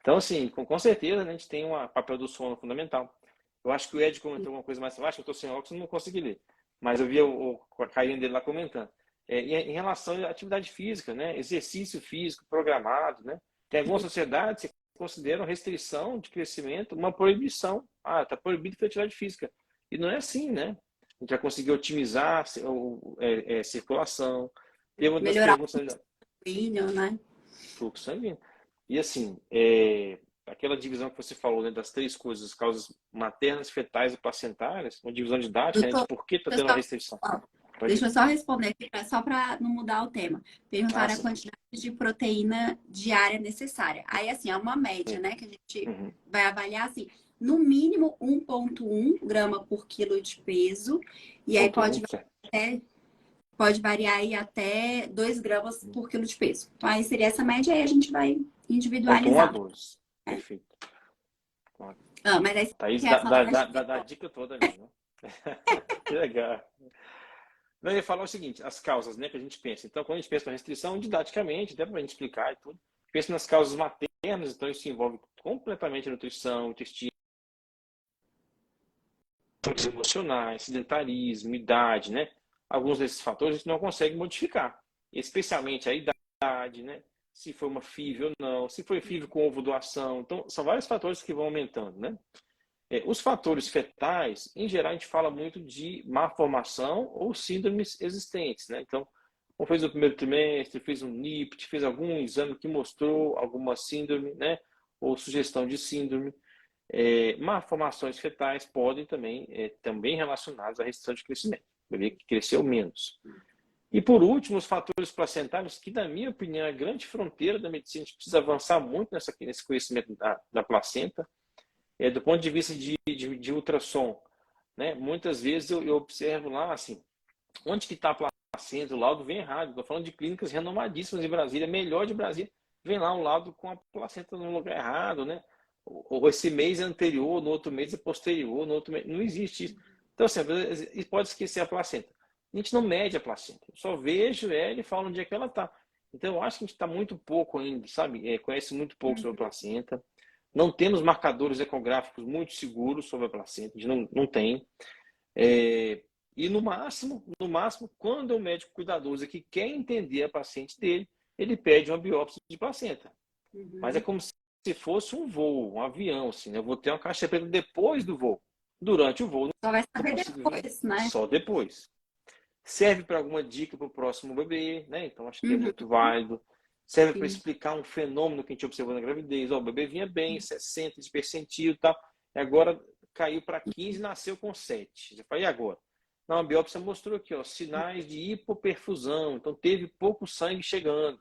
Então, assim, com certeza, né, a gente tem um papel do sono fundamental. Eu acho que o Ed comentou alguma coisa mais abaixo, eu estou sem óculos, não consegui ler. Mas eu vi a carinha dele lá comentando. Em relação à atividade física, né? Exercício físico programado, né? Tem algumas sociedades que consideram restrição de crescimento uma proibição. Ah, está proibido a atividade física. E não é assim, né? A gente já conseguiu otimizar a circulação. Tem uma das melhorar perguntas, o sanguíneo, né? fluxo sanguíneo. E assim, aquela divisão que você falou, né, das três coisas, causas maternas, fetais e placentárias, uma divisão didática, né, de por que está tendo a restrição. Deixa eu só responder aqui, só para não mudar o tema. Perguntaram a sim. quantidade de proteína diária necessária. Aí, assim, é uma média, né? Que a gente vai avaliar, assim, no mínimo 1,1 grama por quilo de peso. E aí pode variar aí até 2 gramas por quilo de peso. Então, aí seria essa média, aí a gente vai individualizar. 1 a 2. Perfeito. Mas aí Thaís você quer falar dá a dica toda ali, né? Que legal. Eu ia falar o seguinte, as causas, né, que a gente pensa. Então, quando a gente pensa na restrição, didaticamente, até para a gente explicar e tudo, pensa nas causas maternas, então isso envolve completamente a nutrição, intestino, emocionais, sedentarismo, idade, né? Alguns desses fatores a gente não consegue modificar, especialmente a idade, né? Se foi uma FIV ou não, se foi FIV com ovo doação. Então, são vários fatores que vão aumentando, né? Os fatores fetais, em geral, a gente fala muito de má formação ou síndromes existentes, né? Então, ou fez o primeiro trimestre, fez um NIPT, fez algum exame que mostrou alguma síndrome, né? Ou sugestão de síndrome. Malformações fetais podem também relacionadas à restrição de crescimento, bebê que cresceu menos. E por último, os fatores placentários, que na minha opinião é a grande fronteira da medicina, a gente precisa avançar muito nesse conhecimento da placenta, do ponto de vista de ultrassom, né? Muitas vezes eu observo lá assim, onde que está a placenta, o laudo vem errado. Estou falando de clínicas renomadíssimas em Brasília, melhor de Brasília, vem lá um laudo com a placenta no lugar errado, né? Ou esse mês é anterior, no outro mês é posterior, no outro mês. Não existe isso. Então, assim, pode esquecer a placenta. A gente não mede a placenta. Eu só vejo ela e falo onde é que ela está. Então, eu acho que a gente está muito pouco ainda, sabe? Conhece muito pouco sobre a placenta. Não temos marcadores ecográficos muito seguros sobre a placenta. A gente não tem. E no máximo, quando é um médico cuidadoso que quer entender a paciente dele, ele pede uma biópsia de placenta. Mas é como se fosse um voo, um avião, assim, né? Eu vou ter uma caixa preta depois do voo. Durante o voo, Só vai não saber consigo ver. depois, né? Só depois. Serve para alguma dica para o próximo bebê, né? Então acho que é muito válido. Serve para explicar um fenômeno que a gente observou na gravidez. Ó, o bebê vinha bem, 60 de percentil e tal, e agora caiu para 15 e nasceu com 7. Você fala, e agora? Não, a biópsia mostrou aqui, ó, sinais de hipoperfusão. Então teve pouco sangue chegando.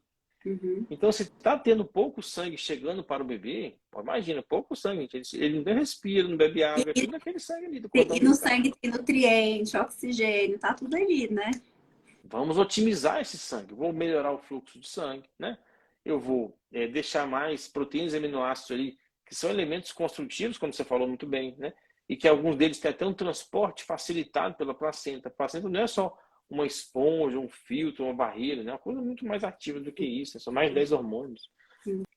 Então, se está tendo pouco sangue chegando para o bebê, imagina, pouco sangue, ele não respira, não bebe água, é tudo aquele sangue ali do cordão E no umbilical. sangue tem nutriente, oxigênio, tá tudo ali, né? Vamos otimizar esse sangue, vou melhorar o fluxo de sangue, né? Eu vou deixar mais proteínas e aminoácidos ali, que são elementos construtivos, como você falou muito bem, né? E que alguns deles têm até um transporte facilitado pela placenta. A placenta não é só uma esponja, um filtro, uma barreira, né? É uma coisa muito mais ativa do que isso, são mais 10 hormônios.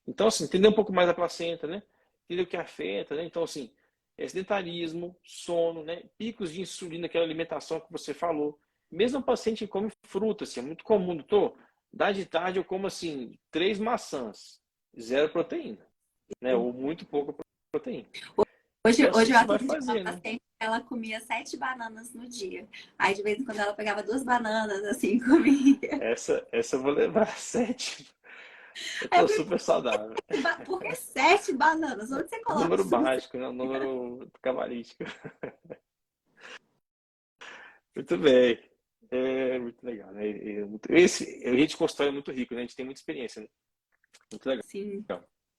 Então, assim, entender um pouco mais a placenta, né? Entender o que afeta, né? Então, assim, sedentarismo, sono, né? Picos de insulina, aquela alimentação que você falou. Mesmo o paciente que come fruta, assim, é muito comum, doutor. Da de tarde eu como, assim, 3 maçãs, zero proteína, né? Ou muito pouca proteína. Hoje, Então, assim, hoje eu isso vai atendi uma fazer, né? paciente que ela comia 7 bananas no dia. Aí, de vez em quando, ela pegava 2 bananas, assim, comia. Essa eu vou levar 7. Eu Aí eu tô falei, super saudável. por que 7 bananas? Onde você coloca Número isso no seu... mágico, né? Número cabalístico. Muito bem. É muito legal, né? A gente constrói é muito rico, né? A gente tem muita experiência, né? Muito legal. Sim,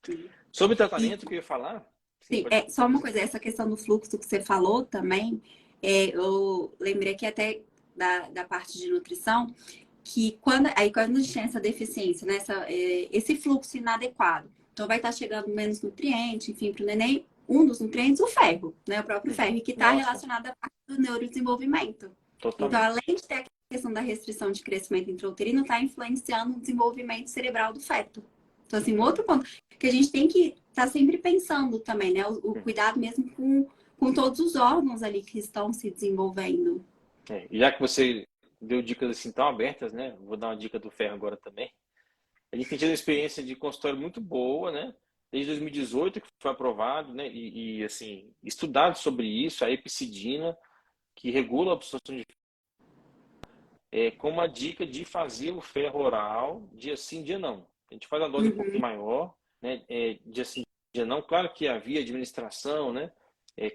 sim. Sobre E, tratamento que eu ia falar, sim, sim, pode só uma dizer. coisa, essa questão do fluxo que você falou também, eu lembrei aqui até da parte de nutrição, que quando a gente tem essa deficiência, né, esse fluxo inadequado, então vai estar chegando menos nutriente, enfim, para o neném, um dos nutrientes, o ferro, né, o próprio ferro, e que está Nossa, relacionado à parte do neurodesenvolvimento. Então, além totalmente. de ter a questão da restrição de crescimento intrauterino, está influenciando o desenvolvimento cerebral do feto. Então, assim, um outro ponto que a gente tem que estar sempre pensando também, né, o cuidado mesmo com todos os órgãos ali que estão se desenvolvendo. E já que você deu dicas assim tão abertas, né? Vou dar uma dica do ferro agora também. A gente tem tido uma experiência de consultório muito boa, né? Desde 2018 que foi aprovado, né? Assim, estudado sobre isso, a epicidina, que regula a absorção de com uma dica de fazer o ferro oral dia sim, dia não. A gente faz a dose um pouquinho maior, né? Dia sim, dia não. Claro que havia administração, né?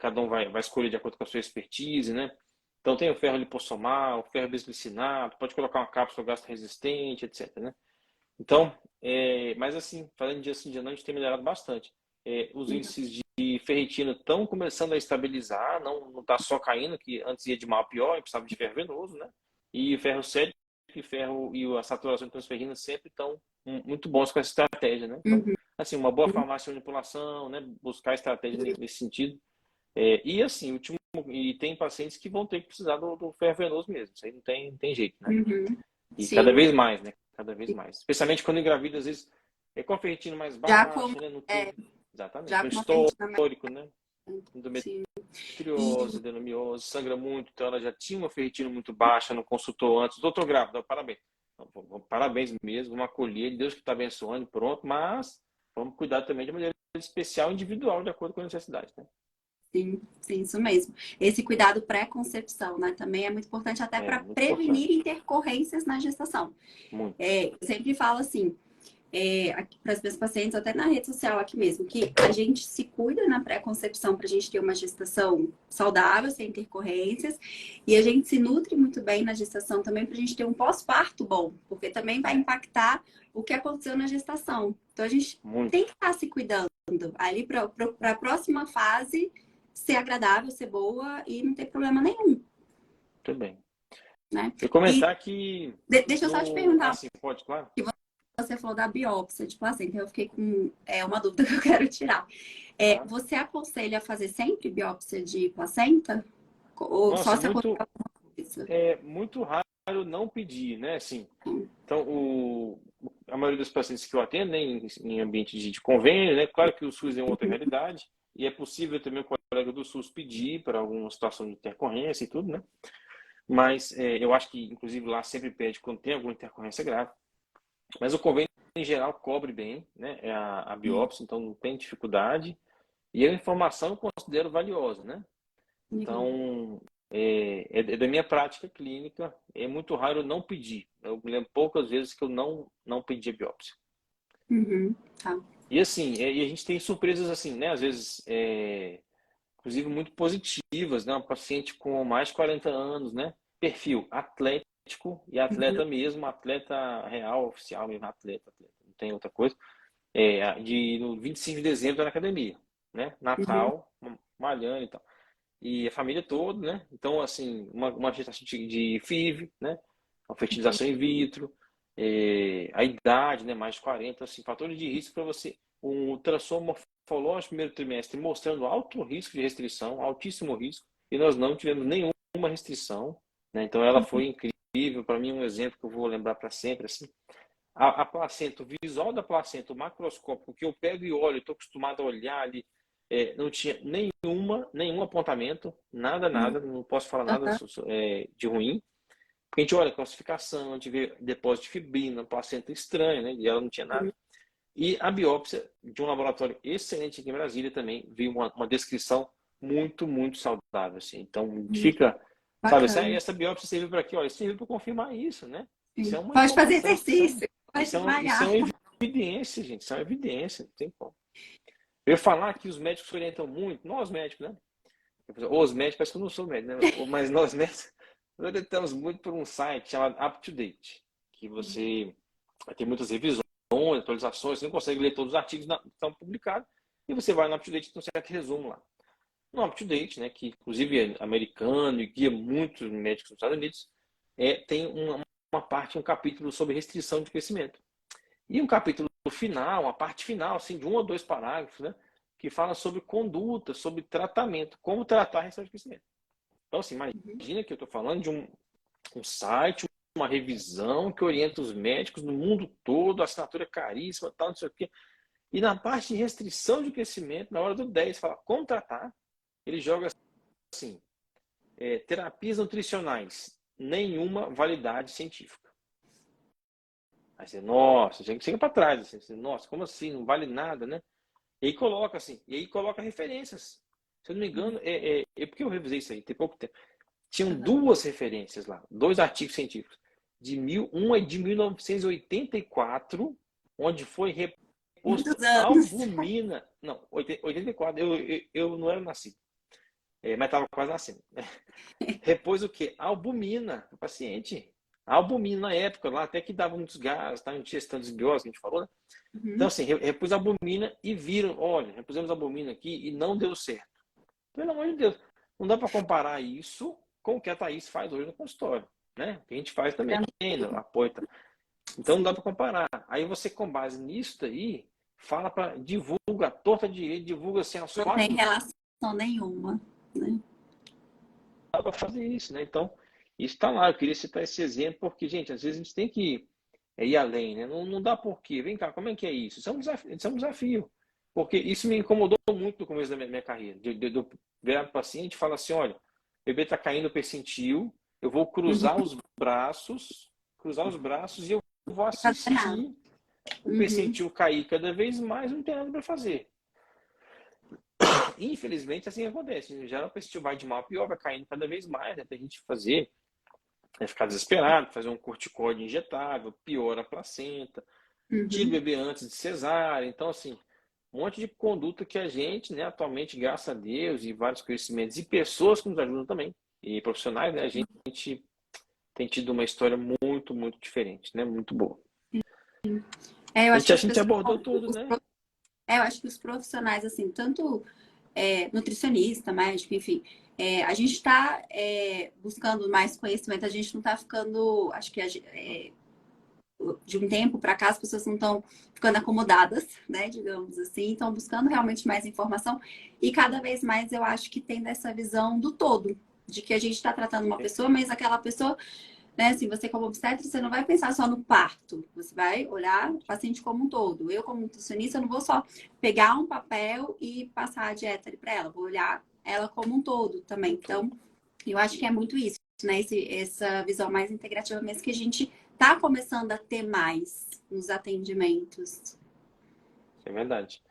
Cada um vai escolher de acordo com a sua expertise, né? Então tem o ferro lipossomal, o ferro bisglicinato, pode colocar uma cápsula gastro-resistente, etc, né? Então, mas assim, fazendo dia sim, dia não, a gente tem melhorado bastante. Os índices de ferritina estão começando a estabilizar, não está só caindo, que antes ia de mal a pior, a gente precisava de ferro venoso, né? E o ferro cético e ferro e a saturação de transferrina sempre estão muito bons com essa estratégia, né? Então, assim, uma boa farmácia de manipulação, né? Buscar estratégia nesse sentido. E assim, e tem pacientes que vão ter que precisar do ferro venoso mesmo. Isso aí não tem jeito, né? E cada Sim. vez mais, né? Cada vez mais. Especialmente quando engravida, às vezes, com a ferritina mais Já com, baixa, né? Não é, teve. Exatamente. já Um com uma ferritina mais. histórico, né? Sim. Endometriose, adenomiose, sangra muito, então ela já tinha uma ferritina muito baixa, não consultou antes. Doutor grávida, parabéns. Parabéns mesmo, vamos acolher, Deus que está abençoando, pronto, mas vamos cuidar também de maneira especial, individual, de acordo com a necessidade, né? Sim, isso mesmo. Esse cuidado pré-concepção, né, também é muito importante até É para muito prevenir importante. intercorrências na gestação. Muito. Eu sempre falo assim, para as minhas pacientes, até na rede social aqui mesmo, que a gente se cuida na pré-concepção para a gente ter uma gestação saudável, sem intercorrências, e a gente se nutre muito bem na gestação também para a gente ter um pós-parto bom, porque também vai impactar o que aconteceu na gestação. Então a gente tem Muito. que estar se cuidando ali para a próxima fase ser agradável, ser boa e não ter problema nenhum. Muito bem. né? Eu E comentar que deixa eu só te perguntar, assim, pode, claro. que você falou da biópsia de placenta, eu fiquei com uma dúvida que eu quero tirar. Tá? Você aconselha a fazer sempre biópsia de placenta? Ou só Nossa, se acontecer alguma coisa? muito raro não pedir, né? Assim, então, a maioria dos pacientes que eu atendo, né, em ambiente de convênio, né? Claro que o SUS é uma outra realidade, e é possível também o colega do SUS pedir para alguma situação de intercorrência e tudo, né? Mas eu acho que, inclusive, lá sempre pede quando tem alguma intercorrência grave. Mas o convênio, em geral, cobre bem, né? É a biópsia, então não tem dificuldade. E a informação eu considero valiosa, né? Legal. Então, é da minha prática clínica, é muito raro eu não pedir. Eu me lembro poucas vezes que eu não pedi a biópsia. Uhum, tá. E assim, e a gente tem surpresas assim, né? Às vezes, inclusive muito positivas, né? Um paciente com mais de 40 anos, né? Perfil atlético e Uhum, atleta mesmo, atleta real, oficial mesmo, atleta, não tem outra coisa. No 25 de dezembro na academia, né? uhum, Natal, malhando e tal. E a família toda, né? Então, assim, uma gestação de FIV, né? Uma fertilização in vitro, a idade, né? Mais de 40, assim, fatores de risco para você. Um ultrassom morfológico no primeiro trimestre mostrando alto risco de restrição, altíssimo risco, e nós não tivemos nenhuma restrição, né? Então, ela foi incrível, para mim, um exemplo que eu vou lembrar para sempre, assim. A placenta, o visual da placenta, o macroscópico, que eu pego e olho, estou acostumado a olhar ali, não tinha nenhum apontamento, nada, não posso falar nada uhum, de ruim. Porque a gente olha a classificação, a gente vê depósito de fibrina, placenta estranha, né? E ela não tinha nada. E a biópsia de um laboratório excelente aqui em Brasília também veio uma descrição muito saudável, assim. Então uhum. fica, sabe, Bacana. essa biópsia serviu para quê? Olha, serviu para confirmar isso, né? Isso Sim. é uma Pode fazer informação, exercício, pode isso é malhar. uma evidência, gente, isso é uma evidência, não tem como. Eu ia falar que os médicos orientam muito, nós médicos, né? Os médicos, parece que eu não sou médico, né? Mas nós médicos, nós orientamos muito por um site chamado UpToDate, que você tem muitas revisões, atualizações, você não consegue ler todos os artigos que estão publicados, e você vai no UpToDate e tem um certo resumo lá. No UpToDate, né, que inclusive é americano e guia muitos médicos nos Estados Unidos, tem uma parte, um capítulo sobre restrição de crescimento. E um capítulo final, uma parte final, assim, de 1 ou 2 parágrafos, né? Que fala sobre conduta, sobre tratamento, como tratar a restrição de crescimento. Então, assim, imagina que eu estou falando de um site, uma revisão que orienta os médicos no mundo todo, a assinatura é caríssima, tal, não sei o quê. E na parte de restrição de crescimento, na hora do 10, fala como tratar, ele joga assim, terapias nutricionais, nenhuma validade científica. Aí você, nossa, a gente chega para trás, assim, você, nossa, como assim? Não vale nada, né? E aí coloca assim, e aí coloca referências. Se eu não me engano, porque eu revisei isso aí, tem pouco tempo. Tinham Uhum. 2 referências lá, 2 artigos científicos. Um é de 1984, onde foi reposto Muitos anos. albumina. Não, 84, eu não era nascido, mas estava quase nascendo. Repôs o quê? Albumina no paciente. Albumina na época, lá até que dava muitos gases, tá? Não tinha esse tanto de biose que a gente falou, né? Então, Uhum. assim, repus albumina e viram, olha, repusemos albumina aqui e não deu certo. Pelo amor de Deus, não dá para comparar isso com o que a Thaís faz hoje no consultório, né? Que a gente faz também, no apoio. Tá? Então não dá Sim. para comparar. Aí você, com base nisso daí, fala para divulga a torta direita, divulga assim aos Não tem quatro, relação nenhuma, né? dá para fazer isso, né? Então, isso está lá. Eu queria citar esse exemplo porque, gente, às vezes a gente tem que ir além, né? Não dá por quê. Vem cá, como é que é isso? Isso é um desafio. Porque isso me incomodou muito no começo da minha carreira. De eu virar para o paciente e falar assim, olha, o bebê está caindo percentil, eu vou Uhum. cruzar os braços e eu vou Não fazer nada. assistir o Uhum. percentil cair cada vez mais, não tem nada para fazer. Infelizmente, assim acontece. Já o percentil vai de mal a pior, vai caindo cada vez mais, né? Tem gente fazer ficar desesperado, fazer um corticoide injetável, piora a placenta, tira o Uhum. bebê antes de cesárea. Então, assim, um monte de conduta que a gente, né, atualmente, graças a Deus, e vários conhecimentos, e pessoas que nos ajudam também, e profissionais, né, a gente tem tido uma história muito diferente, né, muito boa. Eu A acho gente, que a as gente pessoas, abordou tudo, né? eu acho que os profissionais, assim, tanto nutricionista, médico, enfim, A gente está buscando mais conhecimento, a gente não está ficando, acho que de um tempo para cá as pessoas não estão ficando acomodadas, né, digamos assim, estão buscando realmente mais informação e cada vez mais eu acho que tem dessa visão do todo, de que a gente está tratando uma pessoa, mas aquela pessoa, né, assim, você como obstetra, você não vai pensar só no parto, você vai olhar o paciente como um todo. Eu como nutricionista, eu não vou só pegar um papel e passar a dieta para ela, vou olhar ela como um todo também. Então, eu acho que é muito isso, né, essa visão mais integrativa mesmo que a gente tá começando a ter mais nos atendimentos. É verdade.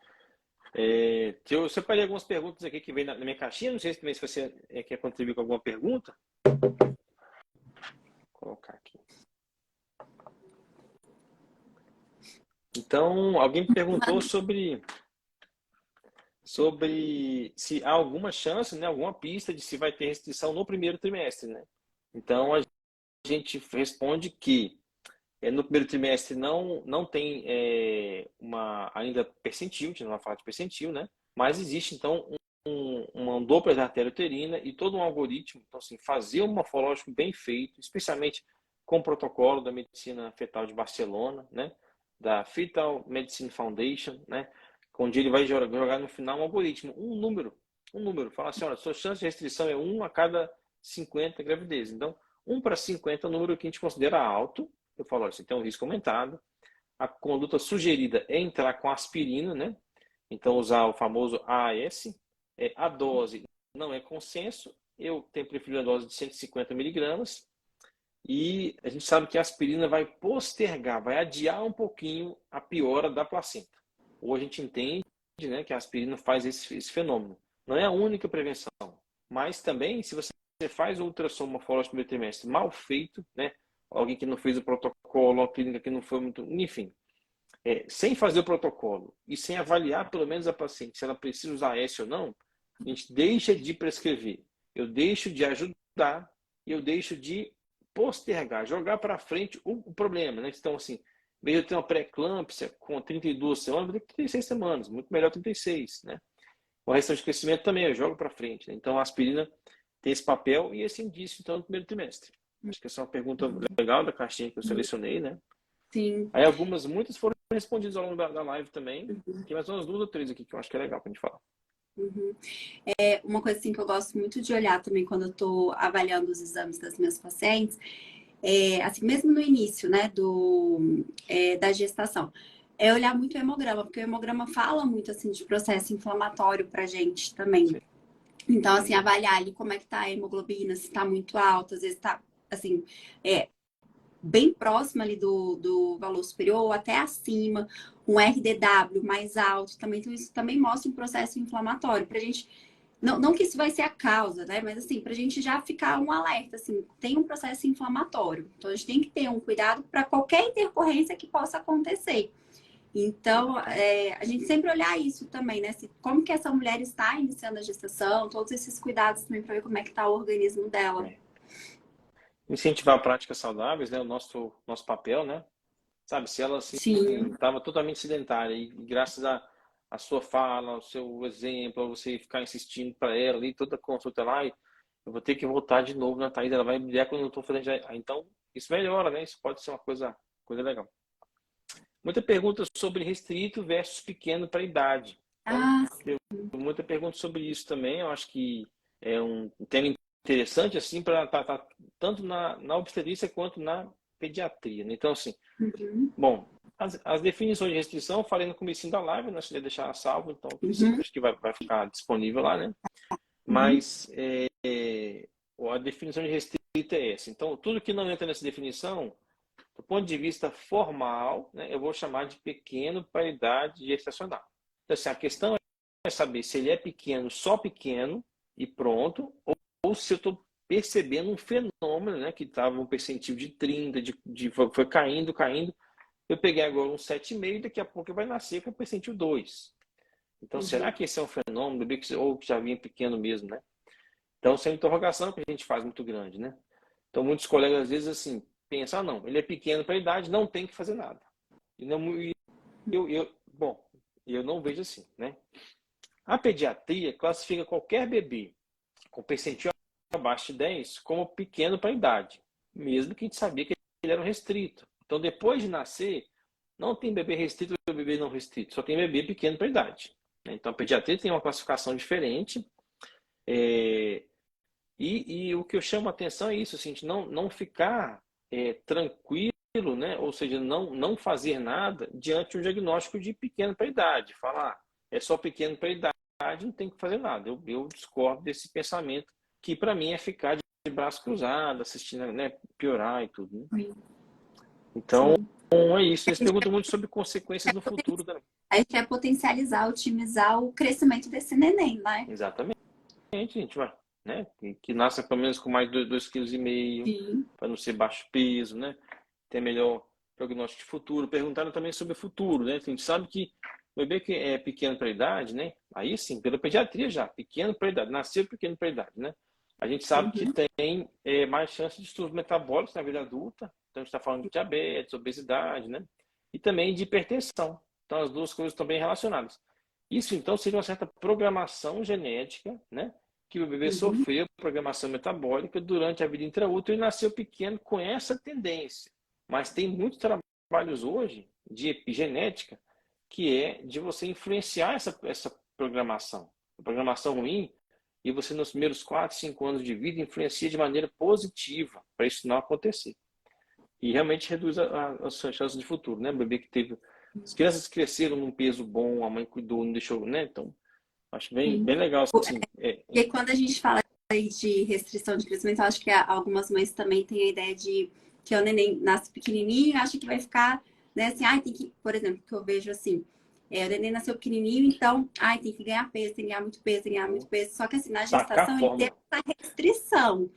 Eu separei algumas perguntas aqui que vem na minha caixinha. Não sei se você quer contribuir com alguma pergunta. Vou colocar aqui. Então, alguém me perguntou sobre se há alguma chance, né, alguma pista de se vai ter restrição no primeiro trimestre, né? Então, a gente responde que no primeiro trimestre não tem uma ainda percentil, a gente não vai falar de percentil, né? Mas existe, então, uma Doppler da artéria uterina e todo um algoritmo. Então, assim, fazer um morfológico bem feito, especialmente com o protocolo da medicina fetal de Barcelona, né? Da Fetal Medicine Foundation, né? Onde ele vai jogar no final um algoritmo, um número. Fala assim, olha, sua chance de restrição é 1 a cada 50 gravidezes. Então, 1 para 50 é o número que a gente considera alto. Eu falo, olha, você tem um risco aumentado. A conduta sugerida é entrar com aspirina, né? Então, usar o famoso AAS. A dose não é consenso. Eu tenho preferido a dose de 150 miligramas. E a gente sabe que a aspirina vai postergar, vai adiar um pouquinho a piora da placenta. Ou a gente entende, né, que a aspirina faz esse fenômeno. Não é a única prevenção, mas também, se você faz o ultrassom morfológico no primeiro trimestre mal feito, né, alguém que não fez o protocolo, a clínica que não foi muito, enfim, sem fazer o protocolo e sem avaliar pelo menos a paciente se ela precisa usar S ou não, a gente deixa de prescrever, eu deixo de ajudar e eu deixo de postergar, jogar para frente o problema, né? Então, assim, meio eu ter uma pré-eclâmpsia com 32 semanas, vou ter 36 semanas, muito melhor 36, né? O restante de crescimento também eu jogo para frente, né? Então, a aspirina tem esse papel e esse indício, então, no primeiro trimestre. Acho que essa é uma pergunta legal da caixinha que eu selecionei, né? Sim. Aí muitas foram respondidas ao longo da live também. Tem mais umas 2 ou 3 aqui que eu acho que é legal pra gente falar. Uhum. Uma coisa assim que eu gosto muito de olhar também quando eu estou avaliando os exames das minhas pacientes, assim, mesmo no início, né, da gestação, é olhar muito o hemograma, porque o hemograma fala muito, assim, de processo inflamatório pra gente também. Sim. Então, assim, avaliar ali como é que tá a hemoglobina, se tá muito alta, às vezes tá, assim, bem próximo ali do valor superior ou até acima, um RDW mais alto também. Então, isso também mostra um processo inflamatório. Pra gente, não que isso vai ser a causa, né? Mas assim, pra gente já ficar um alerta, assim, tem um processo inflamatório. Então, a gente tem que ter um cuidado para qualquer intercorrência que possa acontecer. Então, a gente sempre olhar isso também, né? Como que essa mulher está iniciando a gestação, todos esses cuidados também para ver como é que está o organismo dela. Incentivar práticas saudáveis, né? O nosso papel, né? Sabe, se ela assim Sim. estava totalmente sedentária e graças a sua fala, ao seu exemplo, a você ficar insistindo para ela ali, toda consulta lá, eu vou ter que voltar de novo na Thaís, ela vai me ligar quando eu estou fazendo já. Então, isso melhora, né? Isso pode ser uma coisa legal. Muita pergunta sobre restrito versus pequeno para a idade. Então, muita pergunta sobre isso também. Eu acho que é um tema interessante assim para tá tanto na obstetrícia quanto na pediatria, né? Então, assim, bom, as definições de restrição, eu falei no começo da live, nós queria deixar salvo, então acho que vai ficar disponível lá, né? Mas a definição de restrito é essa. Então, tudo que não entra nessa definição, do ponto de vista formal, né, eu vou chamar de pequeno para a idade gestacional. Então, assim, a questão é saber se ele é pequeno, só pequeno e pronto, ou se eu estou percebendo um fenômeno, né, que estava um percentil de 30, foi caindo, eu peguei agora um 7,5, daqui a pouco vai nascer com um percentil 2. Então, será que esse é um fenômeno, ou que já vinha pequeno mesmo, né? Então, essa é uma interrogação que a gente faz muito grande, né? Então, muitos colegas, às vezes, assim, pensam, não, ele é pequeno para a idade, não tem que fazer nada. Bom, eu não vejo assim, né? A pediatria classifica qualquer bebê com percentil abaixo de 10 como pequeno para a idade, mesmo que a gente sabia que ele era um restrito. Então, depois de nascer, não tem bebê restrito ou bebê não restrito, só tem bebê pequeno para a idade. Então, a pediatria tem uma classificação diferente. E o que eu chamo a atenção é isso, assim, de não ficar tranquilo, né? Ou seja, não fazer nada diante de um diagnóstico de pequeno para a idade. Falar, é só pequeno para a idade, não tem que fazer nada. Eu discordo desse pensamento, que para mim é ficar de braço cruzado, assistindo, né, piorar e tudo. Né? Então, Sim. é isso. Eles perguntam muito sobre consequências no futuro também. A gente quer potencializar, otimizar o crescimento desse neném, né? Exatamente, gente, né? Que nasça pelo menos com mais de 2,5 kg, para não ser baixo peso, né? Ter melhor prognóstico de futuro. Perguntaram também sobre o futuro, né? A gente sabe que o bebê que é pequeno para a idade, né? Aí sim, pela pediatria já, pequeno para a idade, nasceu pequeno para a idade, né? A gente sabe que tem mais chance de distúrbios metabólicos na vida adulta. Então, a gente está falando de diabetes, obesidade, né? E também de hipertensão. Então, as duas coisas estão bem relacionadas. Isso, então, seria uma certa programação genética, né? Que o bebê sofreu programação metabólica durante a vida intraútero e nasceu pequeno com essa tendência. Mas tem muitos trabalhos hoje de epigenética que é de você influenciar essa programação. A programação ruim, e você nos primeiros 4, 5 anos de vida influencia de maneira positiva para isso não acontecer. E realmente reduz as suas chances de futuro, né? O bebê que teve... As crianças cresceram num peso bom, a mãe cuidou, não deixou, né? Então, acho bem legal, assim. Porque quando a gente fala aí de restrição de crescimento, eu acho que algumas mães também têm a ideia de que o neném nasce pequenininho e acha que vai ficar, né, assim, tem que, por exemplo, que eu vejo assim, o neném nasceu pequenininho, então, tem que ganhar peso, tem que ganhar muito peso, tem que ganhar muito peso. Só que assim, na gestação ele teve essa restrição.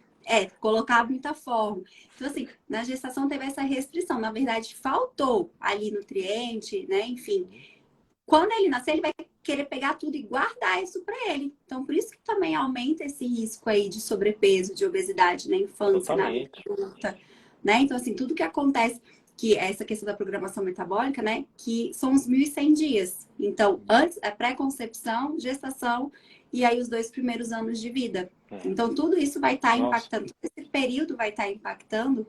Colocar muita forma. Então, assim, na gestação teve essa restrição. Na verdade, faltou ali nutriente, né? Enfim. Quando ele nascer, ele vai querer pegar tudo e guardar isso para ele. Então, por isso que também aumenta esse risco aí de sobrepeso, de obesidade na infância, na vida adulta, né? Então, assim, tudo que acontece, que é essa questão da programação metabólica, né? Que são os 1.100 dias. Então, antes, a pré-concepção, gestação e aí os 2 primeiros anos de vida. Então, tudo isso vai estar impactando, esse período vai estar impactando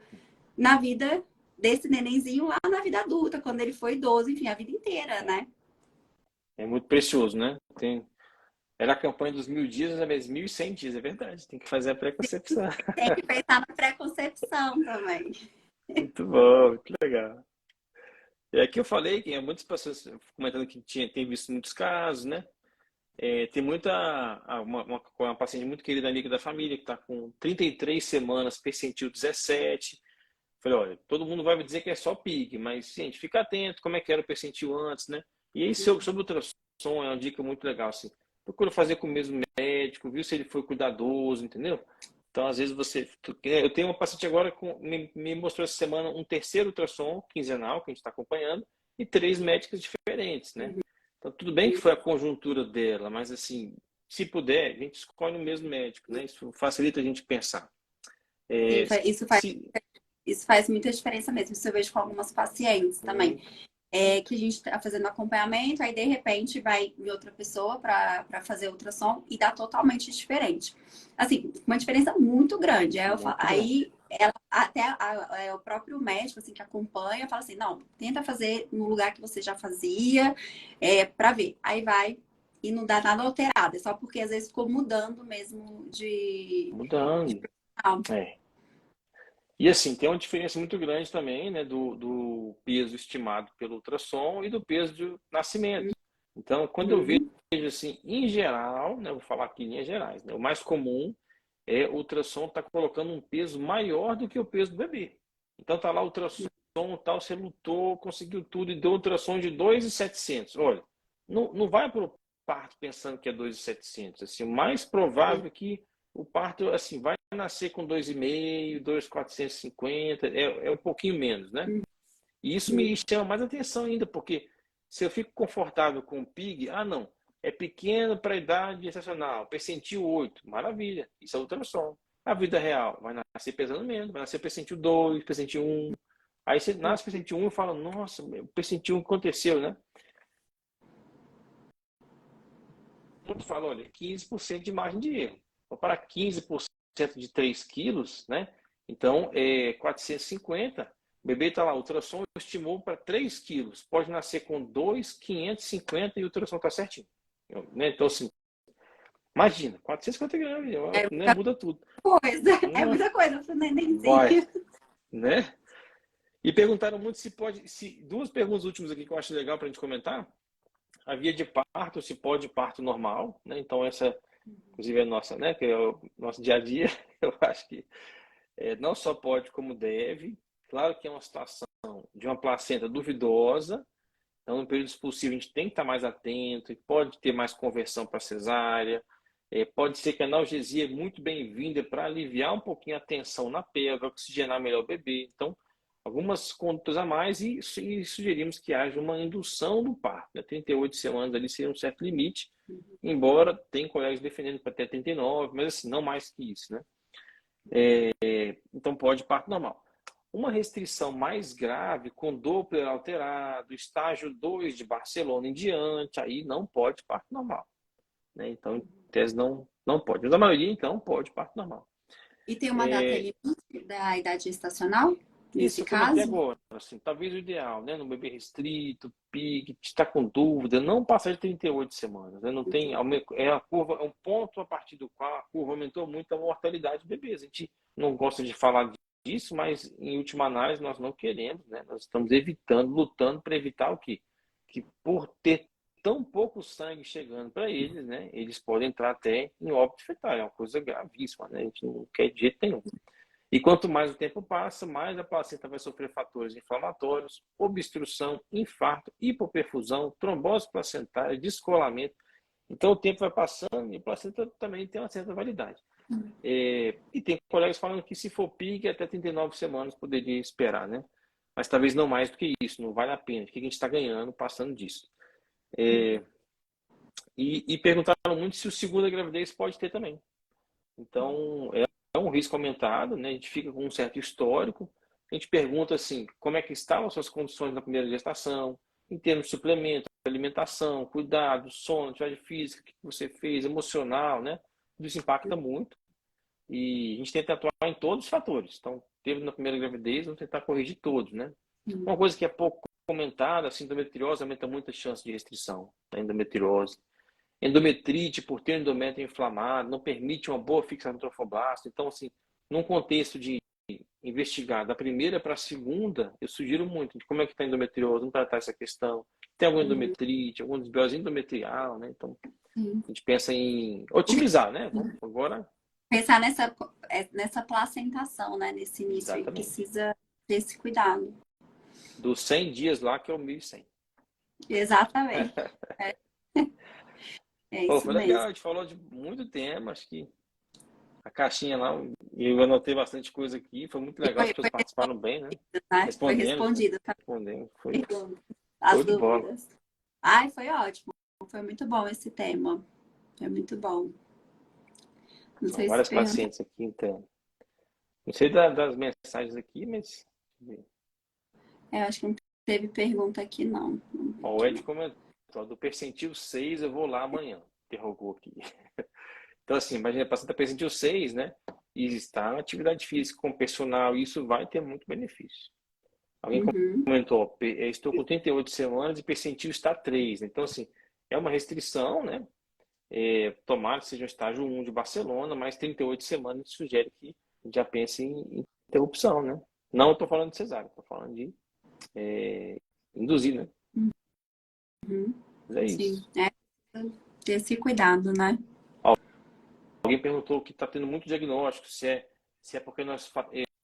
na vida desse nenenzinho lá na vida adulta, quando ele for idoso, enfim, a vida inteira, né? É muito precioso, né? Era a campanha dos 1.000 dias, mas 1.100 dias, é verdade. Tem que fazer a pré-concepção. Tem que pensar na pré-concepção também. Muito bom, que legal. E aqui eu falei que muitas pessoas comentando que tem visto muitos casos, né? Tem uma paciente muito querida amiga da família que está com 33 semanas, percentil 17. Falei, olha, todo mundo vai me dizer que é só PIG, mas, gente, fica atento como é que era o percentil antes, né? E aí, sobre o ultrassom, é uma dica muito legal, assim. Procura fazer com o mesmo médico, viu se ele foi cuidadoso, entendeu? Então, às vezes eu tenho uma paciente agora que me mostrou essa semana um terceiro ultrassom quinzenal, que a gente está acompanhando, e 3 médicas diferentes, né? Então, tudo bem que foi a conjuntura dela, mas, assim, se puder, a gente escolhe o mesmo médico, né? Isso facilita a gente pensar. Isso faz muita diferença mesmo. Isso eu vejo com algumas pacientes também. Que a gente está fazendo acompanhamento, aí de repente vai vir outra pessoa para fazer ultrassom e dá totalmente diferente. Assim, uma diferença muito grande. Aí ela, até o próprio médico assim, que acompanha fala assim, não, tenta fazer no lugar que você já fazia, para ver. Aí vai e não dá nada alterado, é só porque às vezes ficou mudando mesmo de... Mudando. E assim, tem uma diferença muito grande também, né, do peso estimado pelo ultrassom e do peso de nascimento. Então, quando eu vejo assim, em geral, né, vou falar aqui em linhas gerais, né, o mais comum é o ultrassom estar colocando um peso maior do que o peso do bebê. Então, tá lá o ultrassom, tal, você lutou, conseguiu tudo e deu ultrassom de 2.700. Olha, não vai para o parto pensando que é 2.700. Assim, o mais provável é que o parto assim vai nascer com 2,5, 2.450, é um pouquinho menos, né? E isso me chama mais atenção ainda, porque se eu fico confortável com o PIG, não, é pequeno para a idade gestacional, percentil 8, maravilha, isso é ultrassom. A vida real vai nascer pesando menos, vai nascer percentil 2, percentil 1. Aí você nasce percentil 1 e fala, nossa, o percentil 1 aconteceu, né? Outro fala, olha, 15% de margem de erro. para 15% de 3 quilos, né? Então, 450. O bebê está lá, o ultrassom estimou para 3 quilos. Pode nascer com 2,550 e o ultrassom está certinho. Né? Então, assim, imagina, 450 gramas, É né? muita Muda tudo. coisa, é muita coisa para o Vai, nenenzinho. né? E perguntaram muito se pode, duas perguntas últimas aqui que eu acho legal para a gente comentar. A via de parto, se pode parto normal, né? Então essa, inclusive é nossa, né? Que é o nosso dia a dia. Eu acho que não só pode como deve. Claro que é uma situação de uma placenta duvidosa. Então, no período expulsivo, a gente tem que estar mais atento. Pode ter mais conversão para cesárea. Pode ser que a analgesia é muito bem-vinda para aliviar um pouquinho a tensão na pelve, oxigenar melhor o bebê. Então, algumas condutas a mais e sugerimos que haja uma indução do parto. Né? 38 semanas ali seria um certo limite, embora tem colegas defendendo para até 39, mas assim, não mais que isso. Né? Então, pode parto normal. Uma restrição mais grave, com Doppler alterado, estágio 2 de Barcelona em diante, aí não pode parto normal. Né? Então, em tese, não pode. Mas a maioria, então, pode parto normal. E tem uma data limite da idade gestacional, Isso nesse eu comentei caso? agora. Assim, talvez o ideal, né? No bebê restrito, PIG, está com dúvida, não passar de 38 semanas. Né? Não tem, a curva, é um ponto a partir do qual a curva aumentou muito a mortalidade de bebês. A gente não gosta de falar disso, mas em última análise nós não queremos, né? Nós estamos evitando, lutando para evitar o quê? Que por ter tão pouco sangue chegando para eles, né? Eles podem entrar até em óbito fetal. É uma coisa gravíssima, né? A gente não quer de jeito nenhum. E quanto mais o tempo passa, mais a placenta vai sofrer fatores inflamatórios, obstrução, infarto, hipoperfusão, trombose placentária, descolamento. Então o tempo vai passando e a placenta também tem uma certa validade. E tem colegas falando que se for PIG, até 39 semanas poderia esperar, né? Mas talvez não mais do que isso, não vale a pena. O que a gente está ganhando passando disso? E perguntaram muito se o segundo da gravidez pode ter também. Então, é um risco aumentado, né? A gente fica com um certo histórico. A gente pergunta assim, como é que estavam as suas condições na primeira gestação, em termos de suplemento, alimentação, cuidado, sono, atividade física, o que você fez, emocional, né? Tudo isso impacta muito. E a gente tenta atuar em todos os fatores. Então, teve na primeira gravidez, vamos tentar corrigir todos, né? Uma coisa que é pouco comentada, a endometriose aumenta muito a chance de restrição da endometriose. Endometrite, por ter endométrio inflamado, não permite uma boa fixação do trofoblasto. Então, assim, num contexto de investigar da primeira para a segunda, eu sugiro muito de como é que está a endometriose, não tratar essa questão. Tem alguma endometrite, alguma desbiose endometrial, né? Então, a gente pensa em otimizar, né? Vamos agora. Pensar nessa placentação, né? Nesse início aí, Exatamente. precisa ter esse cuidado. Dos 100 dias lá, que é o 1.100. Exatamente. É Pô, isso foi legal, a mesmo. gente falou de muito tema, acho que a caixinha lá, eu anotei bastante coisa aqui, foi muito E legal, as pessoas participaram bem, né? né? Foi Respondendo, né? respondida, tá? Respondendo, foi Perguntas, show as de bola. dúvidas. Ai, foi ótimo. Foi muito bom esse tema. Foi muito bom. Não São sei se várias pergunta. pacientes aqui, então. Não sei das mensagens aqui, mas. Eu acho que não teve pergunta aqui, não. Não vi Ó, o aqui, Ed não. comentou, do percentil 6 eu vou lá amanhã. Interrogou aqui. Então, assim, imagina, a paciente percentil 6, né? E está em atividade física com personal, isso vai ter muito benefício. Alguém Uhum. comentou, estou com 38 semanas e percentil está 3. Então, assim, é uma restrição, né? Tomara que seja um estágio 1 de Barcelona, mas 38 semanas sugere que já pense em interrupção, né? Não estou falando de cesárea, estou falando de induzir, né? Uhum. Mas é Sim. isso. Ter esse cuidado, né? Alguém perguntou que está tendo muito diagnóstico, se é porque nós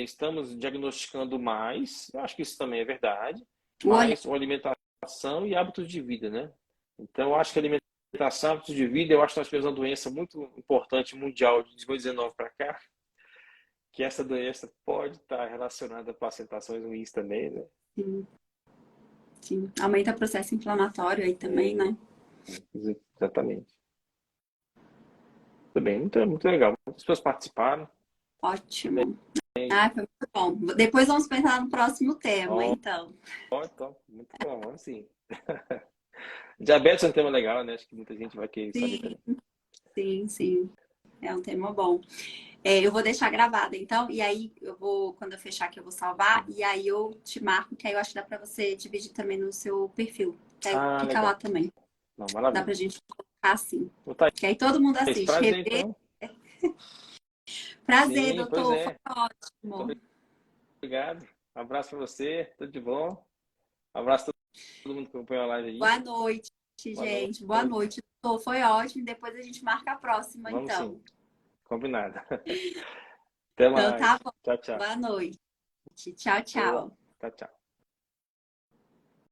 estamos diagnosticando mais, eu acho que isso também é verdade, O olhar. mas a alimentação e hábitos de vida, né? Então, eu acho que a alimentação, hábitos de vida, eu acho que nós tivemos uma doença muito importante mundial de 2019 para cá, que essa doença pode estar relacionada a placentações ruins também, né? Sim, sim. Aumenta o processo inflamatório aí também, né? Exatamente. Muito bem, muito, muito legal. Muitas pessoas participaram. Ótimo. Ah, foi muito bom. Depois vamos pensar no próximo tema, Ó, então. top, muito bom, vamos sim. Diabetes é um tema legal, né? Acho que muita gente vai querer saber Sim, também. sim, sim. É um tema bom. É, eu vou deixar gravada, então, e aí eu vou, quando eu fechar aqui, eu vou salvar, e aí eu te marco, que aí eu acho que dá pra você dividir também no seu perfil. Que aí Ah, fica lá legal. também. Não, Dá pra maravilha. gente colocar assim. Ô, Que aí todo mundo Thaís, assiste. prazer, Rever. então. Prazer, Sim, pois doutor. Foi é. ótimo. Obrigado. Abraço para você. Tudo de bom. Abraço a todo mundo que acompanhou a live aí. Boa noite, Boa gente. Boa noite. noite, doutor. Foi ótimo. Depois a gente marca a próxima, Vamos sim. então. Combinado. Até Então tá mais. bom. Tchau, tchau. Boa noite. Tchau, Boa. tchau. Tchau, tchau.